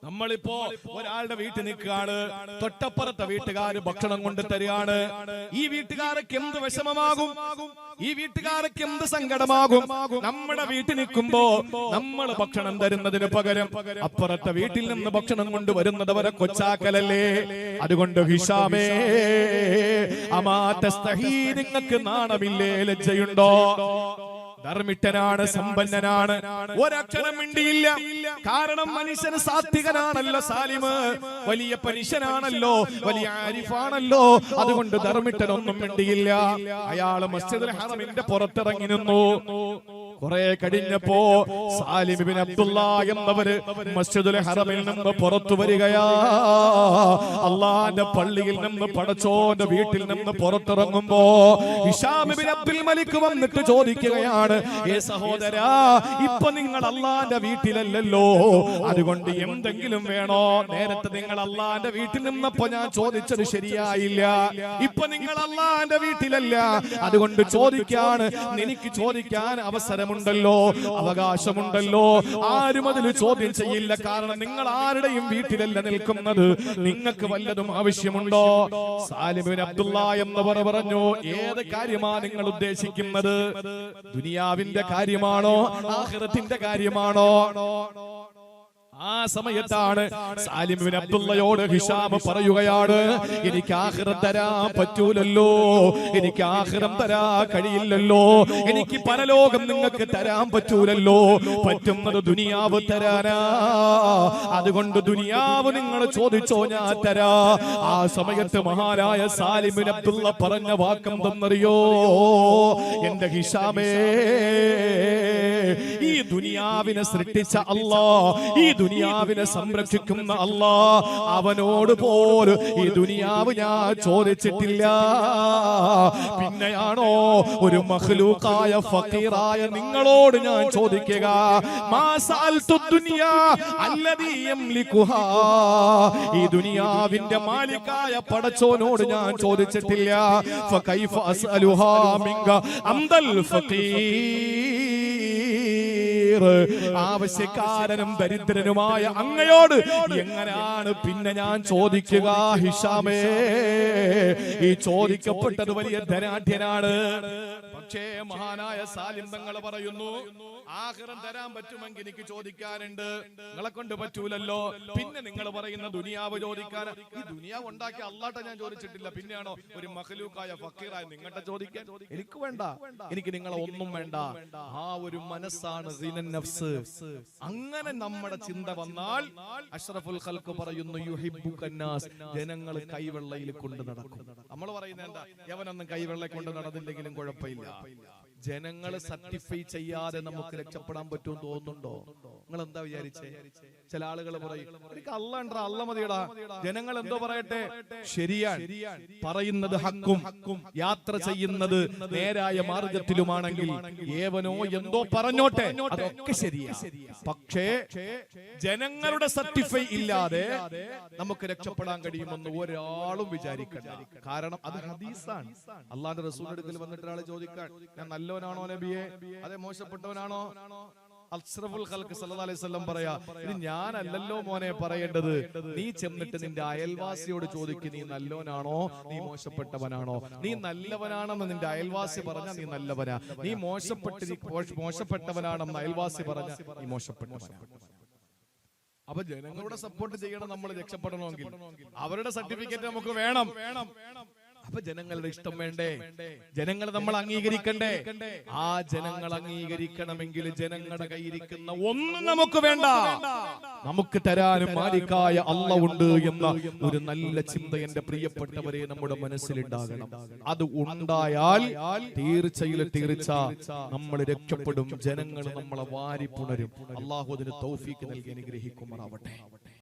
നമ്മളിപ്പോ ഒരാളുടെ വീട്ടിൽ നിൽക്കുകയാണ്, തൊട്ടപ്പുറത്തെ വീട്ടുകാര് ഭക്ഷണം കൊണ്ട് തരികയാണ്. ഈ വീട്ടുകാർക്ക് എന്ത് വിഷമമാകും, ഈ വീട്ടുകാർക്ക് എന്ത് സങ്കടമാകും? നമ്മുടെ വീട്ടിൽ നിൽക്കുമ്പോ നമ്മൾ ഭക്ഷണം തരുന്നതിന് പകരം അപ്പുറത്തെ വീട്ടിൽ നിന്ന് ഭക്ഷണം കൊണ്ടുവരുന്നതവരെ കൊച്ചാക്കലല്ലേ? അതുകൊണ്ട് ഹിശാമേ, അമാ തസ്തഹീ, നിങ്ങൾക്ക് നാണമില്ലേ? ലജ്ജയുണ്ടോ? ധർമ്മിഷ്ഠനാണ്, സമ്പന്നനാണ്, ഒരക്ഷരം മിണ്ടിയില്ല. കാരണം മനുഷ്യന് സാത്വികനാണല്ലോ സാലിമ്, വലിയ മനുഷ്യനാണല്ലോ, വലിയ ആരിഫാണല്ലോ. അതുകൊണ്ട് ധർമ്മിഷ്ഠനൊന്നും മിണ്ടിയില്ല. അയാള് മസ്ജിദുൽ ഹറമിന്റെ പുറത്തിറങ്ങി നിന്നു. കുറെ കഴിഞ്ഞപ്പോ സാലിം ഇബ്നു അബ്ദുല്ലാ എന്നവര് മസ്ജിദുൽ ഹറമിൽ നിന്ന് പുറത്തു വരികയാ. അള്ളാന്റെ പള്ളിയിൽ നിന്ന് പടച്ചോന്റെ വീട്ടിൽ നിന്ന് പുറത്തിറങ്ങുമ്പോ ഹിശാം ഇബ്നു അബ്ദുൽ മലിക് വന്നിട്ട് ചോദിക്കുകയാണ്, ഏ സഹോദരാ, ഇപ്പൊ നിങ്ങൾ അള്ളാന്റെ വീട്ടിലല്ലല്ലോ, അതുകൊണ്ട് എന്തെങ്കിലും വേണോ? നേരത്തെ നിങ്ങൾ അള്ളാന്റെ വീട്ടിൽ നിന്നപ്പോ ഞാൻ ചോദിച്ചത് ശരിയായില്ല. ഇപ്പൊ നിങ്ങൾ അള്ളാന്റെ വീട്ടിലല്ല, അതുകൊണ്ട് ചോദിക്കാണ്. എനിക്ക് ചോദിക്കാൻ അവസരമുണ്ടല്ലോ, അവകാശമുണ്ടല്ലോ. ആരും അതിൽ ചോദ്യം ചെയ്യില്ല. കാരണം നിങ്ങൾ ആരുടെയും വീട്ടിലല്ല നിൽക്കുന്നത്. നിങ്ങൾക്ക് വല്ലതും ആവശ്യമുണ്ടോ? സാലിം ഇബ്നു അബ്ദുല്ലാ എന്നവർ പറഞ്ഞു, ഏത് കാര്യമാ നിങ്ങൾ ഉദ്ദേശിക്കുന്നത്? ദുനിയാവിന്റെ കാര്യമാണോ ആഖിറത്തിന്റെ കാര്യമാണോ? ആ സമയത്താണ് സാലിം ഇബ്നു അബ്ദുള്ളയോട് ഹിശാം പറയുകയാണ്, എനിക്ക് ആഖിറം തരാൻ പറ്റൂലല്ലോ, എനിക്ക് ആഖിറം തരാൻ കഴിയില്ലല്ലോ, എനിക്ക് പരലോകം നിങ്ങൾക്ക് തരാൻ പറ്റൂലല്ലോ, പറ്റുന്നത് ദുനിയാവ് തരാനാ. അതുകൊണ്ട് ദുനിയാവ് നിങ്ങൾ ചോദിച്ചോ, ഞാൻ തരാ. ആ സമയത്ത് മഹാനായ സാലിം ഇബ്നു അബ്ദുള്ള പറഞ്ഞ വാക്കെന്തെന്നറിയോ? എന്റെ ഹിശാമേ, ഈ ദുനിയാവിനെ സൃഷ്ടിച്ച അല്ലാഹ്, ഈ ദുനിയാവിനെ സംരക്ഷിക്കുന്ന അല്ലാഹ്, അവനോട് പോലും ഈ ദുനിയാവ് ഞാൻ ചോദിച്ചിട്ടില്ല. പിന്നെയാണോ ഒരു മഖ്ലൂഖായ ഫഖീറായ നിങ്ങളോട് ഞാൻ ചോദിക്കുക? മാ സഅൽതു ദുനിയാ അല്ലദീ യംലികുഹാ, ഈ ദുനിയാവിന്റെ മാലിക്കായ പടച്ചോനോട് ഞാൻ ചോദിച്ചിട്ടില്ല. ഫകൈഫ അസ്അലുഹാ മിൻക അംദൽ ഫഖീർ, ആവശ്യക്കാരനും ദരിദ്രനുമായ അങ്ങയോട് എങ്ങനെയാണ് പിന്നെ ഞാൻ ചോദിക്കുക? ഹിശാമേ, ഈ ചോദിക്കപ്പെട്ടത് വലിയ ധനാഢ്യനാണ്. പക്ഷേ മഹാനായ സാലിം തങ്ങൾ പറയുന്നു, ആഖിറം തരാൻ പറ്റുമെങ്കിൽ എനിക്ക് ചോദിക്കാനുണ്ട്, നിങ്ങളെ കൊണ്ട് പറ്റൂലല്ലോ. പിന്നെ നിങ്ങൾ പറയുന്ന ദുനിയാവ് ചോദിക്കാൻ, ഈ ദുനിയാവ് ഉണ്ടാക്കിയ അല്ലാഹ് ഞാൻ ചോദിച്ചിട്ടില്ല, പിന്നെയാണോ ഒരു മഖ്ലൂഖായ ഫക്കീറായ നിങ്ങളുടെ ചോദിക്കാൻ? എനിക്ക് വേണ്ട, എനിക്ക് നിങ്ങളെ ഒന്നും വേണ്ട. ആ ഒരു മനസ്സാണ് ഗിനൻ നഫ്സ്. അങ്ങനെ നമ്മുടെ ചിന്ത വന്നാൽ അഷ്റഫുൽ ഖൽഖ് പറയുന്നു, യുഹിബ്ബുകന്നാസ്, ജനങ്ങൾ കൈവെള്ളയിൽ കൊണ്ട് നടക്കും. നമ്മൾ പറയുന്നത് എന്താ? യവനൊന്നും കൈവെള്ള കൊണ്ട് നടന്നില്ലെങ്കിലും കുഴപ്പമില്ല. ജനങ്ങള് സർട്ടിഫൈ ചെയ്യാതെ നമുക്ക് രക്ഷപ്പെടാൻ പറ്റുമെന്ന് തോന്നുന്നുണ്ടോ? നിങ്ങൾ എന്താ വിചാരിച്ചേ? ചില ആളുകൾ പറയും, എനിക്ക് അല്ലാഹ് ഉണ്ടോ, അല്ലാഹ് മതിയടാ, ജനങ്ങൾ എന്തോ പറയട്ടെ. ശരിയാണ്, പറയുന്നത് ഹക്കും, യാത്ര ചെയ്യുന്നത് നേരായ മാർഗത്തിലുമാണെങ്കിൽ ഏവനോ എന്തോ പറഞ്ഞോട്ടെ, അതൊക്കെ ശരിയാ. പക്ഷേ ജനങ്ങളുടെ സർട്ടിഫൈ ഇല്ലാതെ നമുക്ക് രക്ഷപ്പെടാൻ കഴിയുമെന്ന് ഒരാളും വിചാരിക്കണ്ട. കാരണം അത് ഹദീസാണ്. അല്ലാഹുവിന്റെ റസൂൽ അടുക്കൽ വന്നിട്ട് ഒരാൾ ചോദിക്കാൻ, ഞാൻ നല്ലവനാണോ നബിയെ, അതെ മോശപ്പെട്ടവനാണോ? അഷ്റഫുൽ ഖൽഖ് സല്ലല്ലാഹു അലൈഹി വസല്ലം പറയാ, ഇത് ഞാനല്ലല്ലോ മോനെ പറയേണ്ടത്, നീ ചെന്നിട്ട് നിന്റെ അയൽവാസിയോട് ചോദിക്ക്, നീ നല്ലവനാണോ, നീ മോശപ്പെട്ടവനാണോ? നീ നല്ലവനാണെന്ന് നിന്റെ അയൽവാസി പറഞ്ഞ നീ നല്ലവനാ, നീ മോശപ്പെട്ടവനാണെന്ന് അയൽവാസി പറഞ്ഞ നീ മോശപ്പെട്ടവനാണ്. അപ്പൊ ജനങ്ങളുടെ സപ്പോർട്ട് ചെയ്യണം നമ്മൾ രക്ഷപ്പെടണമെങ്കിൽ. അവരുടെ സർട്ടിഫിക്കറ്റ് നമുക്ക് വേണം. അപ്പൊ ജനങ്ങളുടെ ഇഷ്ടം വേണ്ടേ? ജനങ്ങൾ നമ്മൾ അംഗീകരിക്കണ്ടേ? ആ ജനങ്ങൾ അംഗീകരിക്കണമെങ്കിൽ ജനങ്ങളുടെ കയ്യിരിക്കുന്ന ഒന്നും നമുക്ക് വേണ്ട. നമുക്ക് തരാനും മാലിക്കായ അല്ലാഹ് ഉണ്ട് എന്ന ഒരു നല്ല ചിന്ത എന്റെ പ്രിയപ്പെട്ടവരെ നമ്മുടെ മനസ്സിലുണ്ടാകണം. അത് ഉണ്ടായാൽ തീർച്ച നമ്മൾ രക്ഷപ്പെടും. ജനങ്ങൾ നമ്മളെ വാരി പുണരും. അല്ലാഹു അതിന് തൗഫീഖ് നൽകി അനുഗ്രഹിക്കുമാറാവട്ടെ.